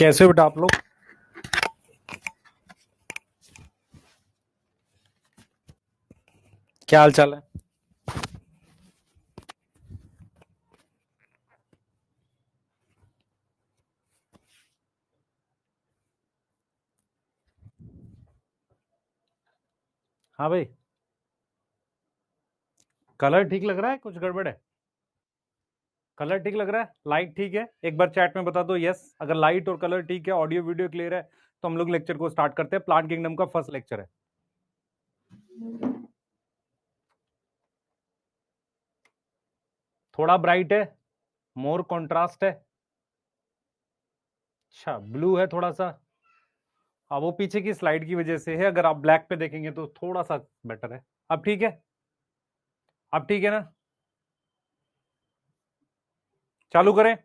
कैसे बेटा आप लोग? क्या हाल चाल है? हाँ भाई, कलर ठीक लग रहा है? कुछ गड़बड़ है? कलर ठीक लग रहा है, लाइट ठीक है? एक बार चैट में बता दो यस। अगर लाइट और कलर ठीक है, ऑडियो वीडियो क्लियर है, तो हम लोग लेक्चर को स्टार्ट करते हैं। प्लांट किंगडम का फर्स्ट लेक्चर है। थोड़ा ब्राइट है, मोर कंट्रास्ट है। अच्छा, ब्लू है थोड़ा सा। हाँ, वो पीछे की स्लाइड की वजह से है। अगर आप ब्लैक पे देखेंगे तो थोड़ा सा बेटर है। अब ठीक है? अब ठीक है ना? चालू करें?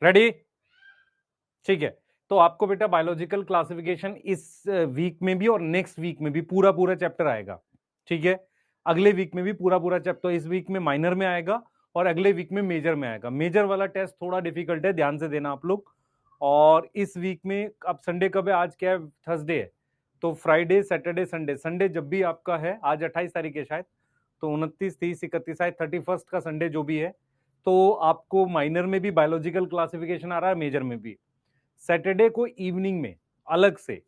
रेडी? ठीक है। तो आपको बेटा बायोलॉजिकल क्लासिफिकेशन इस वीक में भी और नेक्स्ट वीक में भी पूरा पूरा चैप्टर आएगा। ठीक है? अगले वीक में भी पूरा पूरा चैप्टर, इस वीक में माइनर में आएगा और अगले वीक में मेजर में आएगा। मेजर वाला टेस्ट थोड़ा डिफिकल्ट है, ध्यान से देना आप लोग। और इस वीक में अब संडे कब है? आज क्या है? थर्सडे है। तो फ्राइडे सैटरडे संडे, संडे जब भी आपका है, आज 28 तारीख है शायद, तो 29 30 31 शायद 31 का संडे जो भी है, तो आपको माइनर में भी बायोलॉजिकल क्लासिफिकेशन आ रहा है, मेजर में भी। सैटरडे को इवनिंग में अलग से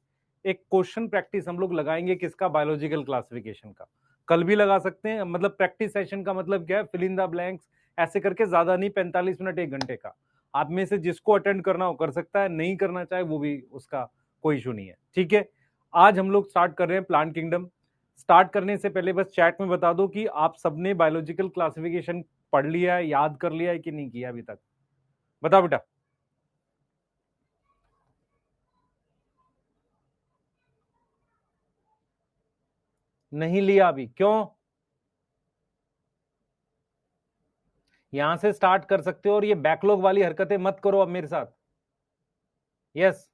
एक क्वेश्चन प्रैक्टिस हम लोग लगाएंगे। किसका? बायोलॉजिकल क्लासिफिकेशन का। कल भी लगा सकते हैं, मतलब प्रैक्टिस सेशन का मतलब क्या है? फिल इन द ब्लैंक्स ऐसे करके, ज्यादा नहीं, 45 मिनट 1 घंटे का। आप में से जिसको अटेंड करना हो कर सकता है, नहीं करना चाहे वो भी, उसका कोई इशू नहीं है। ठीक है? आज हम लोग स्टार्ट कर रहे हैं प्लांट किंगडम। स्टार्ट करने से पहले बस चैट में बता दो कि आप सबने बायोलॉजिकल क्लासिफिकेशन पढ़ लिया है, याद कर लिया है कि नहीं किया अभी तक? बताओ बेटा। नहीं लिया अभी? क्यों? यहां से स्टार्ट कर सकते हो, और ये बैकलॉग वाली हरकतें मत करो अब मेरे साथ। यस।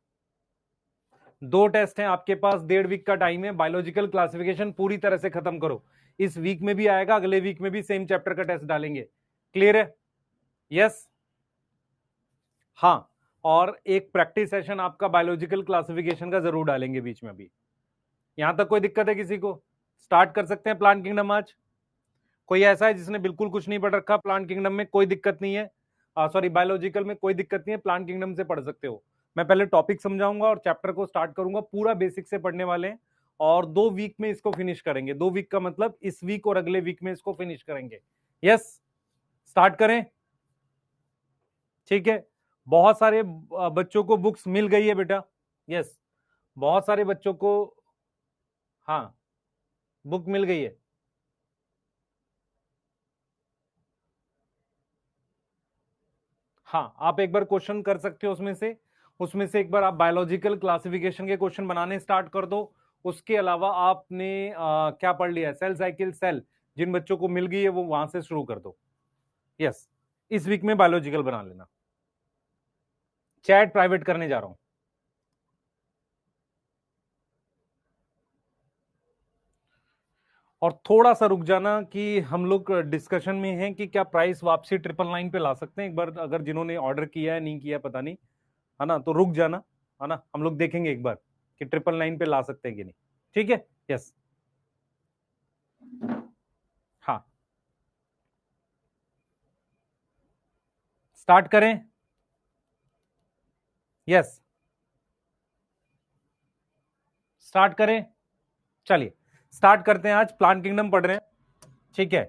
2 टेस्ट हैं आपके पास, 1.5 वीक का टाइम है। बायोलॉजिकल क्लासिफिकेशन पूरी तरह से खत्म करो। इस वीक में भी आएगा, अगले वीक में भी सेम चैप्टर का टेस्ट डालेंगे। क्लियर है? यस। हाँ। और एक प्रैक्टिस सेशन आपका बायोलॉजिकल क्लासिफिकेशन का जरूर डालेंगे बीच में। अभी यहां तक कोई दिक्कत है किसी को? स्टार्ट कर सकते हैं प्लांट किंगडम आज। कोई ऐसा है जिसने बिल्कुल कुछ नहीं पढ़ रखा प्लांट किंगडम में? कोई दिक्कत नहीं है। सॉरी, बायोलॉजिकल में कोई दिक्कत नहीं है, प्लांट किंगडम से पढ़ सकते हो। मैं पहले टॉपिक समझाऊंगा और चैप्टर को स्टार्ट करूंगा। पूरा बेसिक से पढ़ने वाले हैं, और 2 वीक में इसको फिनिश करेंगे। 2 वीक का मतलब इस वीक और अगले वीक में इसको फिनिश करेंगे। यस। स्टार्ट करें? ठीक है। बहुत सारे बच्चों को बुक्स मिल गई है बेटा। यस। बहुत सारे बच्चों को, हाँ, बुक मिल गई है। हाँ, आप एक बार क्वेश्चन कर सकते हो उसमें से एक बार आप बायोलॉजिकल क्लासिफिकेशन के क्वेश्चन बनाने स्टार्ट कर दो। उसके अलावा आपने क्या पढ़ लिया है? सेल साइकिल, सेल, जिन बच्चों को मिल गई है वो वहां से शुरू कर दो। यस। इस वीक में बायोलॉजिकल बना लेना। चैट प्राइवेट करने जा रहा हूं। और थोड़ा सा रुक जाना कि हम लोग डिस्कशन में हैं कि क्या प्राइस वापसी 999 पे ला सकते हैं। एक बार अगर जिन्होंने ऑर्डर किया है, नहीं किया पता नहीं, है ना, तो रुक जाना, है ना। हम लोग देखेंगे एक बार कि 999 पे ला सकते हैं कि नहीं। ठीक है? यस। हाँ, स्टार्ट करें? यस। स्टार्ट करें? चलिए स्टार्ट करते हैं। आज प्लांट किंगडम पढ़ रहे हैं। ठीक है?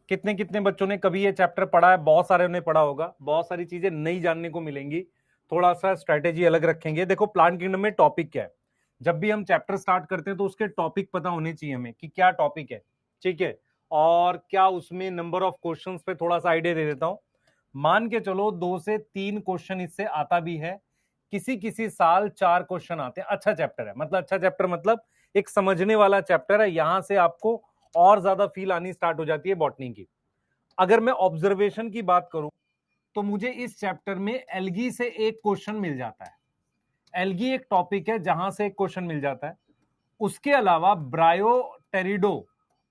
कितने कितने बच्चों ने कभी ये चैप्टर पढ़ा है? बहुत सारे ने पढ़ा होगा। बहुत सारी चीजें नई जानने को मिलेंगी। थोड़ा सा स्ट्रेटेजी अलग रखेंगे। देखो, प्लांट किंगडम में टॉपिक क्या है? जब भी हम चैप्टर स्टार्ट करते हैं तो उसके टॉपिक पता होने चाहिए हमें कि क्या टॉपिक है। ठीक है? और क्या उसमें नंबर ऑफ क्वेश्चंस पे थोड़ा सा आइडिया दे देता हूं। मान के चलो 2 से 3 क्वेश्चन इससे आता भी है। किसी किसी साल 4 क्वेश्चन आते हैं। अच्छा चैप्टर है, मतलब अच्छा चैप्टर मतलब एक समझने वाला चैप्टर है। यहां से आपको और ज्यादा फील आनी स्टार्ट हो जाती है बॉटनी की। अगर मैं ऑब्जर्वेशन की बात करूं तो मुझे इस चैप्टर में एल्गी से एक क्वेश्चन मिल जाता है। एल्गी एक टॉपिक है जहां से एक क्वेश्चन मिल जाता है। उसके अलावा ब्रायो, टेरिडो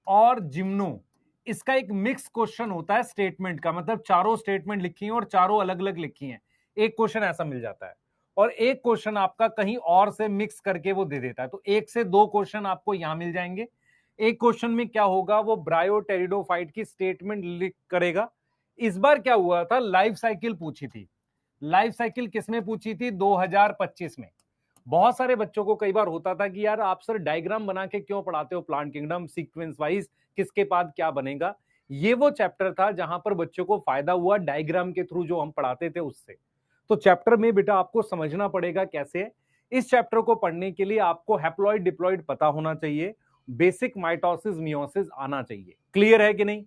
और जिम्नो, इसका एक मिक्स क्वेश्चन होता है स्टेटमेंट का, मतलब चारों स्टेटमेंट लिखी हैं और चारों अलग अलग लिखी हैं, एक क्वेश्चन ऐसा मिल जाता है। और एक क्वेश्चन आपका कहीं और से मिक्स करके वो दे देता है। तो 1 से 2 क्वेश्चन आपको यहां मिल जाएंगे। एक क्वेश्चन में क्या होगा, वो ब्रायोटेरिडोफाइट की स्टेटमेंट लिख करेगा। इस बार क्या हुआ था, लाइफ साइकिल पूछी थी। लाइफ साइकिल किसमें पूछी थी, 2025 में। बहुत सारे बच्चों को कई बार होता था कि यार आप सर डायग्राम बना के क्यों पढ़ाते हो प्लांट किंगडम, सीक्वेंस वाइज किसके बाद क्या बनेगा। ये वो चैप्टर था जहां पर बच्चों को फायदा हुआ डायग्राम के थ्रू जो हम पढ़ाते थे उससे। तो चैप्टर में बेटा आपको समझना पड़ेगा कैसे है। इस चैप्टर को पढ़ने के लिए आपको हैप्लॉइड डिप्लॉइड पता होना चाहिए, बेसिक माइटोसिस मियोसिस आना चाहिए। क्लियर है कि नहीं,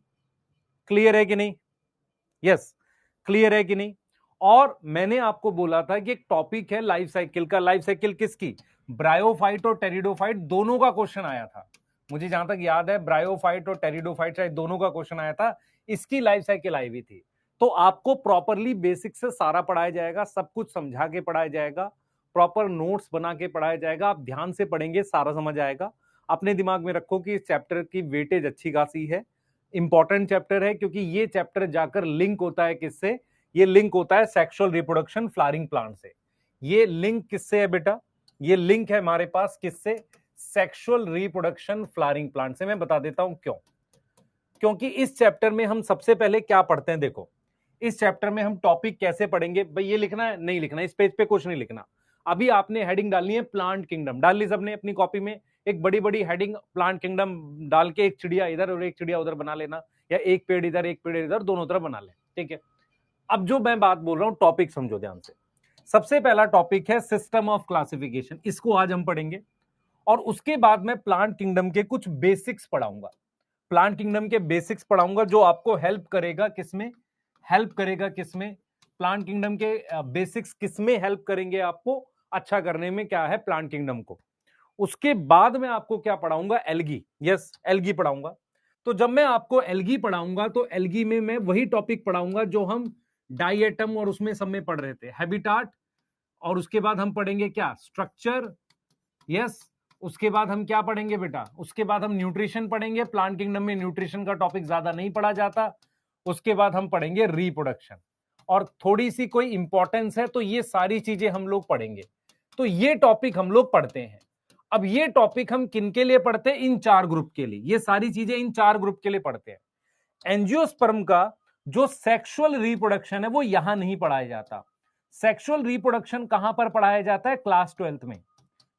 क्लियर है कि नहीं, यस क्लियर है कि नहीं। और मैंने आपको बोला था कि एक टॉपिक है लाइफ साइकिल का। लाइफ साइकिल किसकी, ब्रायोफाइट और टेरिडोफाइट दोनों का क्वेश्चन आया था। मुझे जहां तक याद है ब्रायोफाइट और टेरिडोफाइट शायद दोनों का क्वेश्चन आया था, इसकी लाइफ साइकिल आई हुई थी। तो आपको प्रॉपरली बेसिक से सारा पढ़ाया जाएगा, सब कुछ समझा के पढ़ाया जाएगा, प्रॉपर नोट्स बना के पढ़ाया जाएगा। आप ध्यान से पढ़ेंगे सारा समझ आएगा। अपने दिमाग में रखो कि इस चैप्टर की वेटेज अच्छी खासी है, इंपॉर्टेंट चैप्टर है, क्योंकि ये चैप्टर जाकर लिंक होता है किससे, ये लिंक होता है सेक्सुअल रिप्रोडक्शन फ्लावरिंग प्लांट से। ये लिंक किससे है बेटा, ये लिंक है हमारे पास किससे, सेक्सुअल रिप्रोडक्शन फ्लावरिंग प्लांट से। मैं बता देता हूं क्यों। क्योंकि इस चैप्टर में हम सबसे पहले क्या पढ़ते हैं, देखो इस चैप्टर में हम टॉपिक कैसे पढ़ेंगे भाई, ये लिखना है नहीं लिखना, इस पेज पे कुछ नहीं लिखना। अभी आपने हेडिंग डालनी है प्लांट किंगडम, डाल ली सबने अपनी कॉपी में, एक बड़ी बड़ी हेडिंग प्लांट किंगडम डाल के एक चिड़िया इधर और एक चिड़िया उधर बना लेना, या एक पेड़ इधर एक पेड़ इधर, दोनों तरफ बना ले, ठीक है। अब जो मैं बात बोल रहा हूं टॉपिक समझो ध्यान से। सबसे पहला टॉपिक है सिस्टम ऑफ क्लासिफिकेशन, इसको आज हम पढ़ेंगे। और उसके बाद मैं प्लांट किंगडम के कुछ बेसिक्स पढ़ाऊंगा, प्लांट किंगडम के बेसिक्स पढ़ाऊंगा जो आपको हेल्प करेगा किसमें, हेल्प करेगा किसमें, प्लांट किंगडम के बेसिक्स किसमें हेल्प करेंगे आपको अच्छा करने में, क्या है प्लांट किंगडम को। उसके बाद मैं आपको क्या पढ़ाऊंगा, एल्गी, यस एल्गी पढ़ाऊंगा। तो जब मैं आपको एल्गी पढ़ाऊंगा तो एल्गी में मैं वही टॉपिक पढ़ाऊंगा जो हम डाइएटम और उसमें सब में पढ़ रहे थे, हैबिटाट। और उसके बाद हम पढ़ेंगे क्या, स्ट्रक्चर, यस। उसके बाद हम क्या पढ़ेंगे बेटा, उसके बाद हम न्यूट्रिशन पढ़ेंगे, प्लांट किंगडम में न्यूट्रिशन का टॉपिक ज्यादा नहीं पढ़ा जाता। उसके बाद हम पढ़ेंगे रिप्रोडक्शन, और थोड़ी सी कोई इंपॉर्टेंस है तो ये सारी चीजें हम लोग पढ़ेंगे। तो ये टॉपिक हम लोग पढ़ते हैं। अब ये टॉपिक हम किन के लिए पढ़ते हैं, इन 4 ग्रुप के लिए, ये सारी चीजें इन 4 ग्रुप के लिए पढ़ते हैं। एंजियोस्पर्म का जो सेक्सुअल रिप्रोडक्शन है वो यहां नहीं पढ़ाया जाता। सेक्सुअल रिप्रोडक्शन कहां पर पढ़ाया जाता है, क्लास 12th में।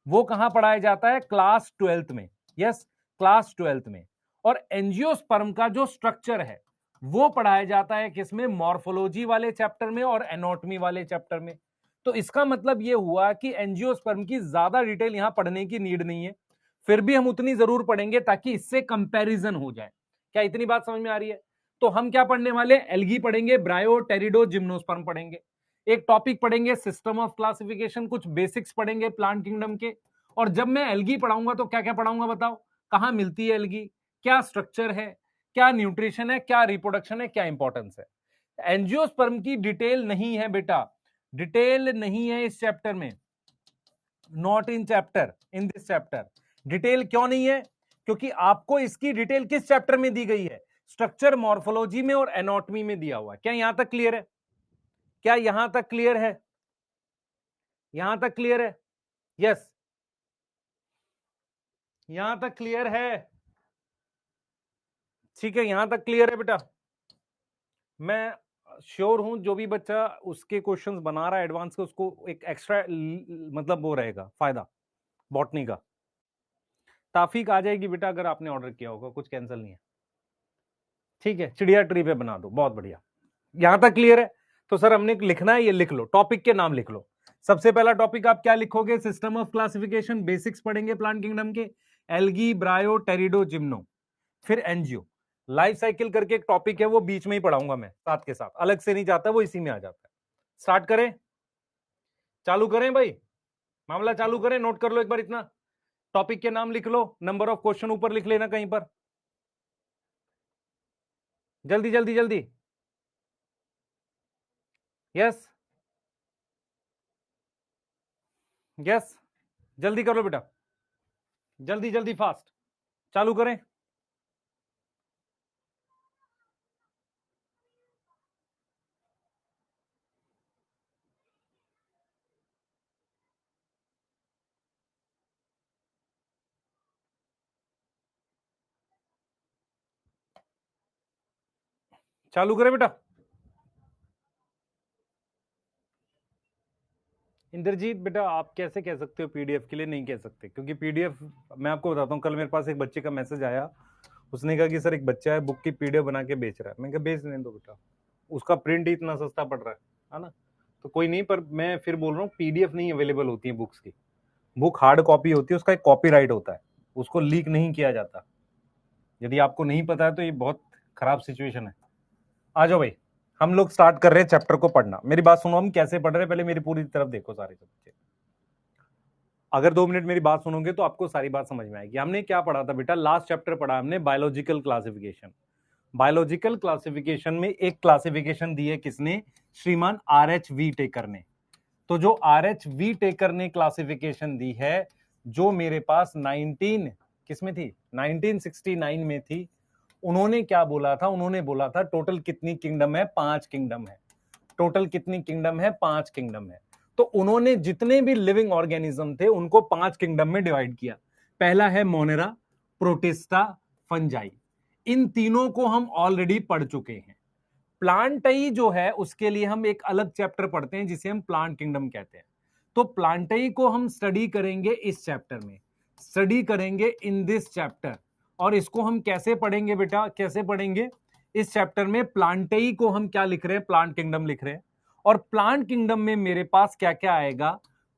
वो कहां पढ़ाया जाता है, क्लास 12th में, यस क्लास 12th में। और एंजियोस्पर्म का जो स्ट्रक्चर है वो पढ़ाया जाता है किसमें, मॉर्फोलॉजी वाले चैप्टर में और एनाटॉमी वाले चैप्टर में। तो इसका मतलब ये हुआ कि एंजियोस्पर्म की ज्यादा डिटेल यहां पढ़ने की नीड नहीं है, फिर भी हम उतनी जरूर पढ़ेंगे ताकि इससे कंपैरिजन हो जाए। क्या इतनी बात समझ में आ रही है। तो हम क्या पढ़ने वाले, एल्गी पढ़ेंगे, ब्रायो टेरिडो जिम्नोस्पर्म पढ़ेंगे, एक टॉपिक पढ़ेंगे सिस्टम ऑफ क्लासिफिकेशन, कुछ बेसिक्स पढ़ेंगे प्लांट किंगडम के। और जब मैं एल्गी पढ़ाऊंगा तो क्या क्या पढ़ाऊंगा बताओ, कहां मिलती है एल्गी, क्या स्ट्रक्चर है, क्या न्यूट्रिशन है, क्या रिप्रोडक्शन है, क्या इंपॉर्टेंस है। एंजियोस्पर्म की डिटेल नहीं है बेटा, डिटेल नहीं है इस चैप्टर में, not in chapter, in this chapter. Detail क्यों नहीं है, क्योंकि आपको इसकी डिटेल किस चैप्टर में दी गई है, स्ट्रक्चर मॉर्फोलॉजी में और एनाटॉमी में दिया हुआ है। क्या यहां तक क्लियर है, क्या यहां तक क्लियर है, यहां तक क्लियर है, यस यहां तक क्लियर है, ठीक है यहां तक क्लियर है बेटा। मैं श्योर हूं जो भी बच्चा उसके क्वेश्चंस बना रहा है एडवांस के, उसको एक एक्स्ट्रा मतलब वो रहेगा फायदा बॉटनी का। ताफीक आ जाएगी बेटा अगर आपने ऑर्डर किया होगा, कुछ कैंसिल नहीं है, ठीक है चिड़िया ट्री पे बना दो, बहुत बढ़िया। यहां तक क्लियर है। तो सर हमने लिखना है, ये लिख लो, टॉपिक के नाम लिख लो। सबसे पहला टॉपिक आप क्या लिखोगे, सिस्टम ऑफ क्लासिफिकेशन, बेसिक्स पढ़ेंगे प्लांट किंगडम के, एल्गी ब्रायो टेरिडो जिम्नो, फिर एनजीओ। लाइफ साइकिल करके एक टॉपिक है वो बीच में ही पढ़ाऊंगा मैं, साथ के साथ अलग से नहीं जाता, वो इसी में आ जाता है। स्टार्ट करें, चालू करें भाई, मामला चालू करें, नोट कर लो एक बार इतना, टॉपिक के नाम लिख लो, नंबर ऑफ क्वेश्चन ऊपर लिख लेना कहीं पर, जल्दी जल्दी जल्दी, यस यस जल्दी कर लो बेटा, जल्दी जल्दी फास्ट, चालू करें। चालू करें बेटा। इंद्रजीत बेटा आप कैसे कह सकते हो पीडीएफ के लिए? नहीं कह सकते, क्योंकि पीडीएफ मैं आपको बताता हूँ, कल मेरे पास एक बच्चे का मैसेज आया, उसने कहा कि सर एक बच्चा है बुक की पीडीएफ बना के बेच रहा है। मैं कहा बेचने दो बेटा, उसका प्रिंट ही इतना सस्ता पड़ रहा है ना, तो कोई नहीं। पर मैं फिर बोल रहा हूँ पीडीएफ नहीं अवेलेबल होती है बुक्स की, बुक हार्ड कॉपी होती है, उसका एक कॉपीराइट होता है, उसको लीक नहीं किया जाता। यदि आपको नहीं पता है तो ये बहुत खराब सिचुएशन है। आ जाओ भाई, हम लोग स्टार्ट कर रहे हैं चैप्टर को पढ़ना। मेरी बात सुनो, हम कैसे पढ़ रहे हैं, पहले मेरी पूरी तरफ देखो सारे बच्चे। अगर 2 मिनट मेरी बात सुनोगे तो आपको सारी बात समझ में आएगी। हमने क्या पढ़ा था बेटा? लास्ट चैप्टर पढ़ा हमने बायोलॉजिकल क्लासिफिकेशन। बायोलॉजिकल क्लासिफिकेशन में एक क्लासिफिकेशन दी है किसने? श्रीमान आर एच वी टेकर ने। तो जो आर एच वी टेकर ने क्लासिफिकेशन दी है, जो मेरे पास 19 किसमें थी, 1969 में थी, उन्होंने क्या बोला था? उन्होंने बोला था टोटल कितनी किंगडम है? 5 किंगडम है। टोटल कितनी किंगडम है? 5 किंगडम है। तो उन्होंने जितने भी लिविंग ऑर्गेनिज्म थे उनको 5 किंगडम में डिवाइड किया। पहला है मोनेरा, प्रोटिस्टा, फंजाई। इन तीनों को हम ऑलरेडी पढ़ चुके हैं। प्लांटई जो है उसके लिए हम एक अलग चैप्टर पढ़ते हैं जिसे हम प्लांट किंगडम कहते हैं। तो प्लांटई को हम स्टडी करेंगे इस चैप्टर में, स्टडी करेंगे इन दिस चैप्टर। और इसको हम कैसे पढ़ेंगे बेटा? कैसे पढ़ेंगे? इस चैप्टर में प्लांटई को हम क्या लिख रहे हैं? प्लांट किंगडम लिख रहे हैं। और प्लांट किंगडम में मेरे पास क्या क्या आएगा,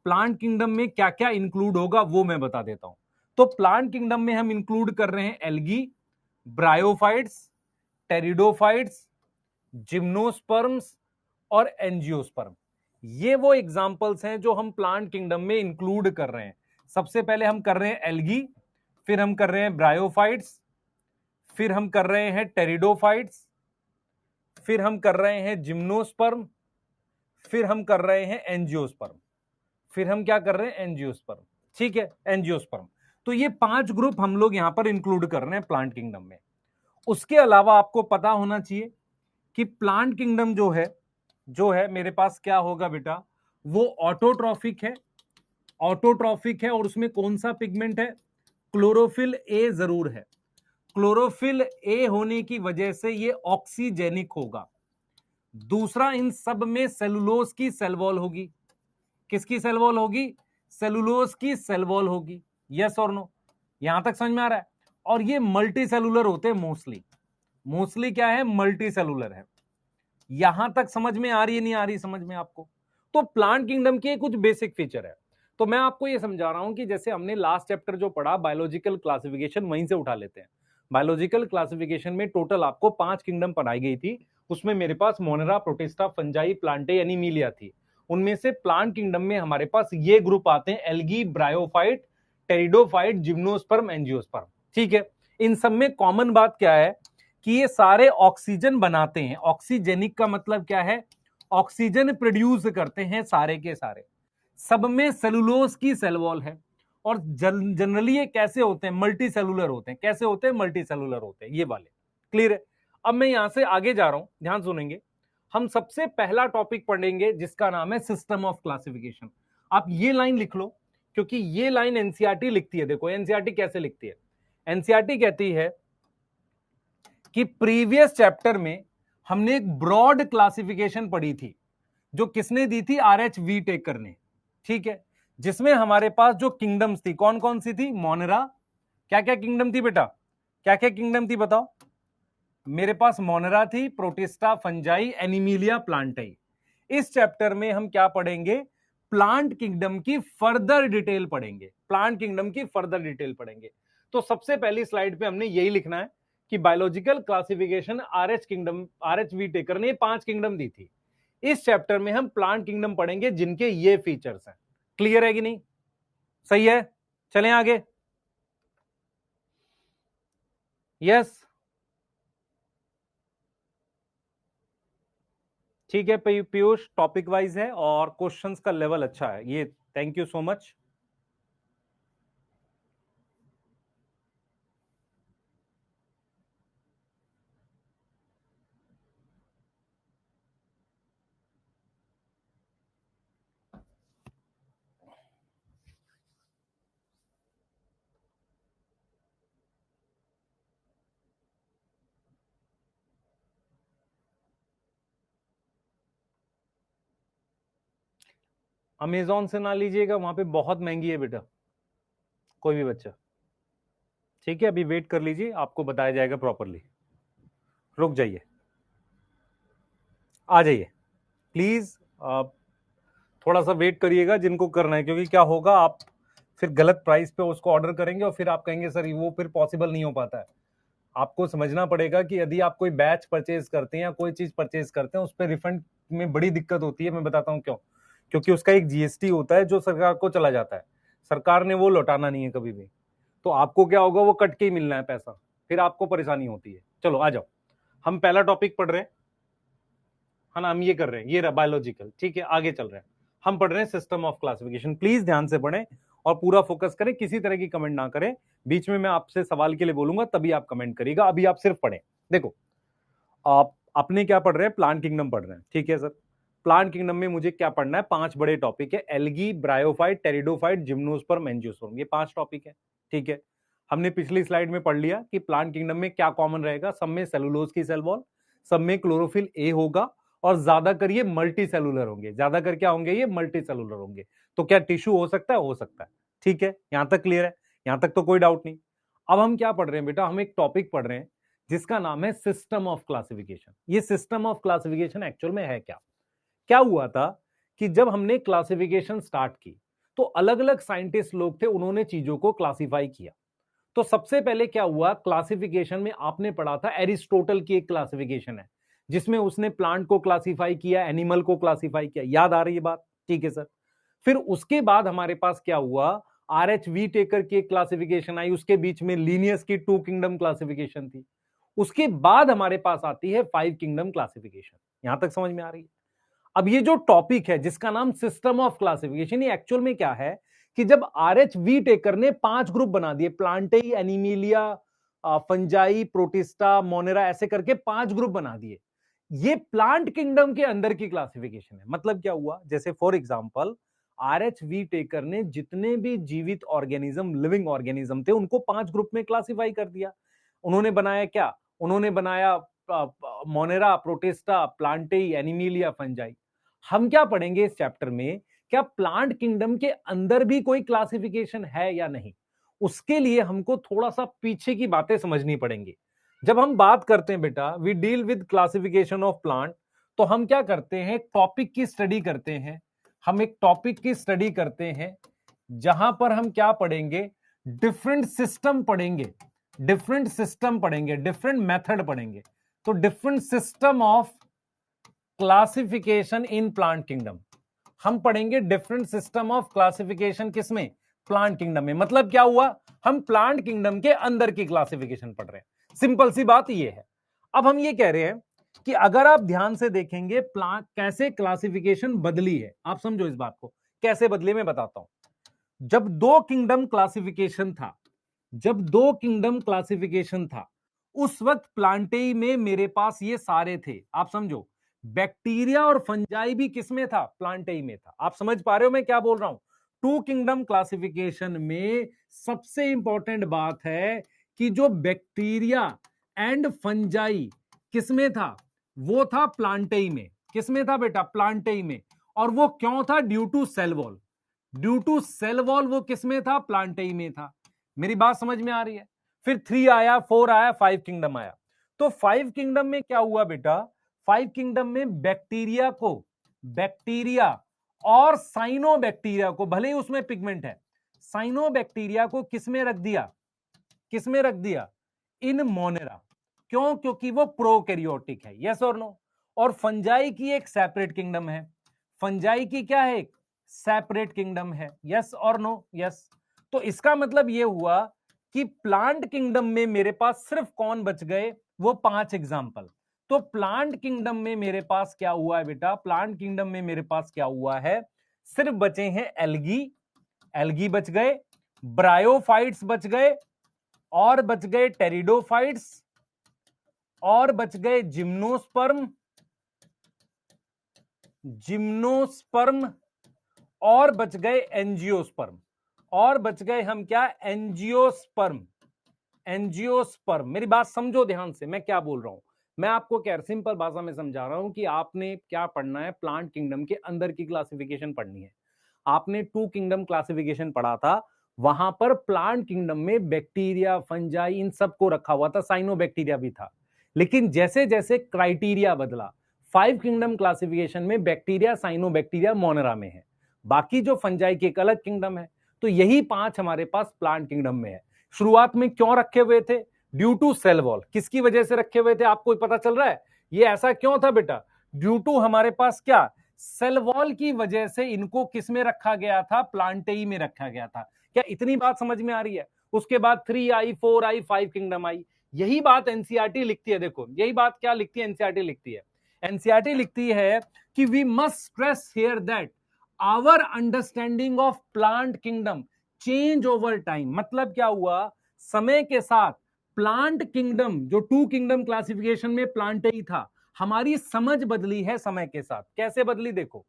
प्लांट किंगडम में क्या क्या इंक्लूड होगा वो मैं बता देता हूं। तो प्लांट किंगडम में हम इंक्लूड कर रहे हैं एल्गी, ब्रायोफाइट्स, टेरिडोफाइट्स, जिम्नोस्पर्म्स और एंजियोस्पर्म। ये वो एग्जांपल्स हैं जो हम प्लांट किंगडम में इंक्लूड कर रहे हैं। सबसे पहले हम कर रहे हैं एल्गी, फिर हम कर रहे हैं ब्रायोफाइट्स, फिर हम कर रहे हैं टेरिडोफाइट्स, फिर हम कर रहे हैं जिम्नोस्पर्म, फिर हम कर रहे हैं एंजियोस्पर्म, फिर हम क्या कर रहे हैं? एंजियोस्पर्म। ठीक है, एंजियोस्पर्म। तो ये 5 ग्रुप हम लोग यहां पर इंक्लूड कर रहे हैं प्लांट किंगडम में। उसके अलावा आपको पता होना चाहिए कि प्लांट किंगडम जो है मेरे पास क्या होगा बेटा? वो ऑटोट्रॉफिक है। ऑटोट्रॉफिक है और उसमें कौन सा पिगमेंट है? क्लोरोफिल ए जरूर है। क्लोरोफिल ए होने की वजह से ये ऑक्सीजेनिक होगा। दूसरा, इन सब में सेलुलोज की सेल वॉल होगी। किसकी सेल वॉल होगी? सेलुलोज की सेल वॉल होगी। यस और नो? यहां तक समझ में आ रहा है? और ये मल्टी सेलुलर होते हैं मोस्टली। मोस्टली क्या है? मल्टी सेलुलर है। यहां तक समझ में आ रही है? नहीं आ रही समझ में आपको? तो प्लांट किंगडम के कुछ बेसिक फीचर है। तो मैं आपको ये समझा रहा हूं कि जैसे हमने लास्ट चैप्टर जो पढ़ा बायोलॉजिकल क्लासिफिकेशन, वहीं से उठा लेते हैं। बायोलॉजिकल क्लासिफिकेशन में टोटल आपको 5 किंगडम पढ़ाई गई थी। उसमें मेरे पास मोनेरा, प्रोटिस्टा, फंजाई, प्लांटे एनीमिलिया थी। उनमें से प्लांट किंगडम में हमारे पास ये ग्रुप आते हैं: algae, bryophyte, pteridophyte, gymnosperm, angiosperm. ठीक है। इन सब में कॉमन बात क्या है कि ये सारे ऑक्सीजन बनाते हैं। ऑक्सीजेनिक का मतलब क्या है? ऑक्सीजन प्रोड्यूस करते हैं सारे के सारे। सब में सेलुलोज की सेल वॉल है। और जनरली ये कैसे होते हैं? मल्टी सेलुलर होते हैं। कैसे होते हैं? मल्टी सेलुलर होते हैं ये वाले। क्लियर है? अब मैं यहां से आगे जा रहा हूं, ध्यान सुनेंगे। हम सबसे पहला टॉपिक पढ़ेंगे जिसका नाम है सिस्टम ऑफ क्लासिफिकेशन। आप ये लाइन लिख लो, क्योंकि ये लाइन एनसीईआरटी लिखती है। देखो एनसीईआरटी कैसे लिखती है। एनसीईआरटी कहती है कि प्रीवियस चैप्टर में हमने एक ब्रॉड क्लासिफिकेशन पढ़ी थी, जो किसने दी थी? आर एच वी टेकर ने। ठीक है। जिसमें हमारे पास जो किंगडम्स थी कौन कौन सी थी? मोनेरा। क्या क्या किंगडम थी बेटा? क्या क्या किंगडम थी बताओ? मेरे पास मोनेरा थी, प्रोटिस्टा, फंजाई, एनिमिलिया, प्लांटाई। इस चैप्टर में हम क्या पढ़ेंगे? प्लांट किंगडम की फर्दर डिटेल पढ़ेंगे। प्लांट किंगडम की फर्दर डिटेल पढ़ेंगे। तो सबसे पहली स्लाइड पे हमने यही लिखना है कि biological classification R H we taker ने 5 किंगडम दी थी। इस चैप्टर में हम प्लांट किंगडम पढ़ेंगे जिनके ये फीचर्स हैं। क्लियर है कि नहीं? सही है? चलें आगे। यस, ठीक है पीयूष, टॉपिक वाइज है और क्वेश्चंस का लेवल अच्छा है ये। Thank you so much. Amazon से ना लीजिएगा, वहां पे बहुत महंगी है बेटा, कोई भी बच्चा। ठीक है, अभी वेट कर लीजिए, आपको बताया जाएगा प्रॉपरली। रुक जाइए, आ जाइए प्लीज। आप थोड़ा सा वेट करिएगा जिनको करना है, क्योंकि क्या होगा, आप फिर गलत प्राइस पे उसको ऑर्डर करेंगे और फिर आप कहेंगे सर वो फिर पॉसिबल नहीं हो पाता है। आपको समझना पड़ेगा कि यदि आप कोई बैच परचेज करते हैं या कोई चीज परचेज करते हैं, उस पर रिफंड में बड़ी दिक्कत होती है। मैं बताता हूं क्यों। क्योंकि उसका एक जीएसटी होता है जो सरकार को चला जाता है, सरकार ने वो लौटाना नहीं है कभी भी। तो आपको क्या होगा, वो कट के ही मिलना है पैसा, फिर आपको परेशानी होती है। चलो आ जाओ, हम पहला टॉपिक पढ़ रहे हैं, है ना, हम ये कर रहे हैं, ये रहा बायोलॉजिकल। ठीक है, आगे चल रहे हैं, हम पढ़ रहे हैं सिस्टम ऑफ क्लासिफिकेशन। प्लीज ध्यान से पढ़ें और पूरा फोकस करें, किसी तरह की कमेंट ना करें। बीच में मैं आपसे सवाल के लिए बोलूंगा तभी आप कमेंट करिएगा, अभी आप सिर्फ पढ़ें। देखो, आप अपने क्या पढ़ रहे हैं, प्लांट किंगडम पढ़ रहे हैं। ठीक है सर, प्लांट किंगडम में मुझे क्या पढ़ना है, 5 बड़े टॉपिक है, algae, bryophyte, pteridophyte, gymnosperm, angiosperm, ये 5 टॉपिक है। ठीक है, हमने पिछली स्लाइड में पढ़ लिया कि प्लांट किंगडम में क्या कॉमन रहेगा, सब में सेलुलोज की सेल वॉल, सब में क्लोरोफिल ए होगा, और ज्यादातर ये मल्टी सेलुलर होंगे। ज्यादातर क्या होंगे, ये मल्टी सेलुलर होंगे। तो क्या टिश्यू हो सकता है, हो सकता है। ठीक है, यहां तक क्लियर है, यहां तक तो कोई डाउट नहीं। अब हम क्या पढ़ रहे हैं बेटा, हम एक टॉपिक पढ़ रहे हैं जिसका नाम है सिस्टम ऑफ क्लासिफिकेशन। ये सिस्टम ऑफ क्लासिफिकेशन एक्चुअल में है क्या। क्या हुआ था कि जब हमने क्लासिफिकेशन स्टार्ट की, तो अलग अलग साइंटिस्ट लोग थे, उन्होंने चीजों को क्लासिफाई किया। तो सबसे पहले क्या हुआ, क्लासिफिकेशन में आपने पढ़ा था एरिस्टोटल की एक क्लासिफिकेशन है, जिसमें उसने प्लांट को क्लासिफाई किया, एनिमल को क्लासिफाई किया। याद आ रही है बात, ठीक है सर। फिर उसके बाद हमारे पास क्या हुआ, आर एच वी टेकर की एक क्लासिफिकेशन आई, उसके बीच में लीनियस की 2 किंगडम क्लासिफिकेशन थी। उसके बाद हमारे पास आती है 5 किंगडम क्लासिफिकेशन। यहां तक समझ में आ रही है। अब ये जो टॉपिक है जिसका नाम सिस्टम ऑफ क्लासिफिकेशन, ये एक्चुअल में क्या है कि जब आर एच वी टेकर ने 5 ग्रुप बना दिए, प्लांटेई, एनिमिलिया, फंजाई, प्रोटिस्टा, मोनेरा, ऐसे करके 5 ग्रुप बना दिए। ये प्लांट किंगडम के अंदर की क्लासिफिकेशन है। मतलब क्या हुआ, जैसे for example R H we taker ने जितने भी जीवित ऑर्गेनिज्म, लिविंग ऑर्गेनिज्म थे, उनको 5 ग्रुप में क्लासिफाई कर दिया। उन्होंने बनाया क्या, उन्होंने बनाया मोनेरा, प्रोटिस्टा, प्लांटेई, एनिमिलिया, फंजाई। हम क्या पढ़ेंगे इस चैप्टर में, क्या प्लांट किंगडम के अंदर भी कोई क्लासिफिकेशन है या नहीं, उसके लिए हमको थोड़ा सा पीछे की बातें समझनी पड़ेंगी। जब हम बात करते हैं बेटा, we deal with classification of plant, तो हम क्या करते हैं, टॉपिक की स्टडी करते हैं। हम एक टॉपिक की स्टडी करते हैं जहां पर हम क्या पढ़ेंगे, डिफरेंट सिस्टम पढ़ेंगे, डिफरेंट सिस्टम पढ़ेंगे, डिफरेंट मेथड पढ़ेंगे। तो different system of classification in plant kingdom, हम पढ़ेंगे डिफरेंट सिस्टम ऑफ क्लासिफिकेशन किसमें, प्लांट किंगडम में। मतलब क्या हुआ, हम प्लांट किंगडम के अंदर की क्लासिफिकेशन पढ़ रहे हैं। सिंपल सी बात ये है। अब हम ये कह रहे हैं कि अगर आप ध्यान से देखेंगे प्लांट कैसे क्लासिफिकेशन बदली है, आप समझो इस बात को कैसे बदली, मैं बताता हूं। जब 2 किंगडम क्लासिफिकेशन था, जब 2 किंगडम क्लासिफिकेशन था, उस वक्त प्लांटेई में मेरे पास ये सारे थे। आप समझो, बैक्टीरिया और फंजाई भी किसमें था, प्लांटेई में था। आप समझ पा रहे हो मैं क्या बोल रहा हूं। 2 किंगडम क्लासिफिकेशन में सबसे इंपॉर्टेंट बात है कि जो बैक्टीरिया एंड फंजाई किसमें था, वो था प्लांटेई में। किसमें था बेटा, प्लांटेई में। और वो क्यों था, due to cell wall. Due to cell wall वो किसमें था, प्लांटेई में था। मेरी बात समझ में आ रही है। फिर 3 आया, 4 आया, 5 किंगडम आया। तो 5 किंगडम में क्या हुआ बेटा, 5 किंगडम में बैक्टीरिया को, बैक्टीरिया और साइनोबैक्टीरिया को, भले ही उसमें पिगमेंट है, साइनोबैक्टीरिया को किसमें रख दिया, किसमें रख दिया, इन मोनेरा। क्यों, क्योंकि वो प्रोकैरियोटिक है। यस और नो। और फंजाई की एक सेपरेट किंगडम है, फंजाई की क्या है, एक सेपरेट किंगडम है। यस और नो, यस। तो इसका मतलब यह हुआ कि प्लांट किंगडम में मेरे पास सिर्फ कौन बच गए, वो 5 एग्जाम्पल। तो प्लांट किंगडम में मेरे पास क्या हुआ है बेटा, प्लांट किंगडम में मेरे पास क्या हुआ है, सिर्फ बचे हैं एल्गी, एल्गी बच गए, ब्रायोफाइट्स बच गए, और बच गए टेरिडोफाइट्स, और बच गए जिम्नोस्पर्म, जिम्नोस्पर्म, और बच गए एंजियोस्पर्म, और बच गए हम क्या, एंजियोस्पर्म, एंजियोस्पर्म। मेरी बात समझो ध्यान से, मैं क्या बोल रहा हूं। मैं आपको क्या सिंपल भाषा में समझा रहा हूं कि आपने क्या पढ़ना है, प्लांट किंगडम के अंदर की क्लासिफिकेशन पढ़नी है। आपने टू किंगडम क्लासिफिकेशन पढ़ा था, वहां पर प्लांट किंगडम में बैक्टीरिया, फंजाई, इन सबको रखा हुआ था, साइनोबैक्टीरिया भी था। लेकिन जैसे जैसे क्राइटेरिया बदला, फाइव किंगडम क्लासिफिकेशन में बैक्टीरिया, साइनोबैक्टीरिया मोनेरा में है, बाकी जो फंजाई की एक अलग किंगडम है। तो यही पांच हमारे पास प्लांट किंगडम में है। शुरुआत में क्यों रखे हुए थे? Due to cell wall. किसकी वजह से रखे हुए थे, आपको पता चल रहा है? ये ऐसा क्यों था बेटा? ड्यू टू हमारे पास क्या, सेल वॉल की वजह से इनको किस में रखा गया था? प्लांटेई में रखा गया था। क्या इतनी बात समझ में आ रही है? उसके बाद 3 आई, 4 आई, 5 किंगडम आई। यही बात एनसीईआरटी लिखती है। देखो यही बात क्या लिखती है एनसीईआरटी? लिखती है, एनसीईआरटी लिखती है कि we must stress here that our understanding of plant kingdom change over time. मतलब क्या हुआ, समय के साथ प्लांट किंगडम, जो टू किंगडम क्लासिफिकेशन में प्लांट ही था, हमारी समझ बदली है समय के साथ। कैसे बदली? देखो,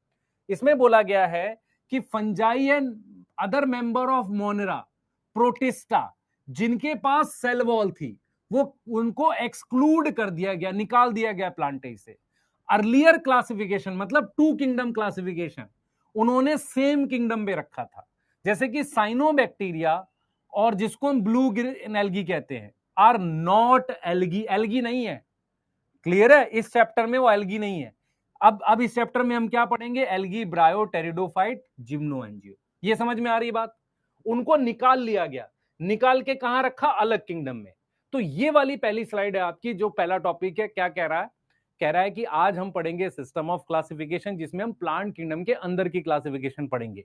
इसमें बोला गया है कि fungi and other member of Monera, protista, जिनके पास सेल वॉल थी, वो उनको एक्सक्लूड कर दिया गया, निकाल दिया गया प्लांटेई से। अर्लियर क्लासिफिकेशन मतलब टू किंगडम क्लासिफिकेशन, उन्होंने सेम किंगडम में रखा था। जैसे कि साइनोबैक्टीरिया और जिसको हम ब्लू ग्रीन एल्गी कहते हैं, आर नॉट एल्गी। एल्गी नहीं है, क्लियर है? इस चैप्टर में वो एल्गी नहीं है। अब इस चैप्टर में हम क्या पढ़ेंगे? Algae, ब्रायो, pteridophyte, जिम्नोएंजियो। ये समझ में आ रही बात? उनको निकाल लिया गया, निकाल के कहां रखा? अलग किंगडम में। तो ये वाली पहली स्लाइड है आपकी, जो पहला टॉपिक है। क्या कह रहा है? कह रहा है कि आज हम पढ़ेंगे सिस्टम ऑफ क्लासिफिकेशन, जिसमें हम प्लांट किंगडम के अंदर की क्लासिफिकेशन पढ़ेंगे।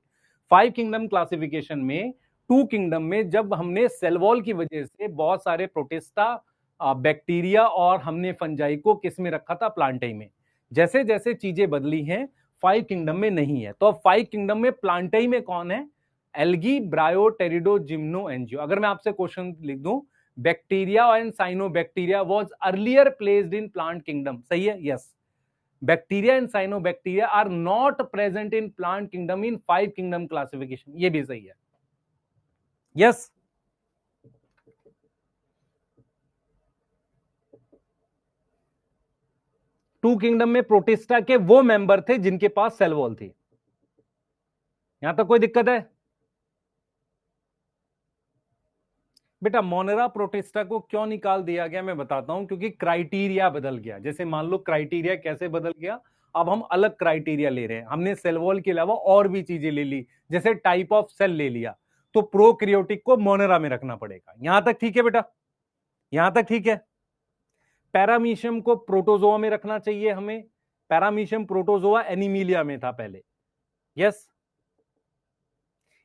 फाइव किंगडम क्लासिफिकेशन में, टू किंगडम में जब हमने सेल वॉल की वजह से बहुत सारे प्रोटिस्टा, बैक्टीरिया और हमने फंजाई को किस में रखा था? प्लांटेई में। जैसे जैसे चीजें बदली हैं, फाइव किंगडम में नहीं है। तो अब फाइव किंगडम में प्लांटेई में कौन है? Algae, bryo, pterido, gymno, angio. अगर मैं आपसे क्वेश्चन लिख दूं, bacteria and cyanobacteria was earlier placed in plant kingdom, सही है? Yes. Bacteria and cyanobacteria are not present in plant kingdom in five kingdom classification, ये भी सही है। यस। टू किंगडम में प्रोटिस्टा के वो मेंबर थे जिनके पास सेल वॉल थी। यहां तक कोई दिक्कत है? बेटा मोनेरा प्रोटिस्टा को क्यों निकाल दिया गया मैं बताता हूं, क्योंकि क्राइटेरिया बदल गया। जैसे मान लो क्राइटेरिया कैसे बदल गया, अब हम अलग क्राइटेरिया ले रहे हैं। हमने सेल वॉल के अलावा और भी चीजें ले ली, जैसे टाइप ऑफ सेल ले लिया, तो प्रोक्रियोटिक को मोनेरा में रखना पड़ेगा। यहां तक ठीक है बेटा? यहां तक ठीक है? पैरामीशियम को प्रोटोजोआ में रखना चाहिए हमें। पैरामीशियम प्रोटोजोआ एनीमिलिया में था पहले। यस।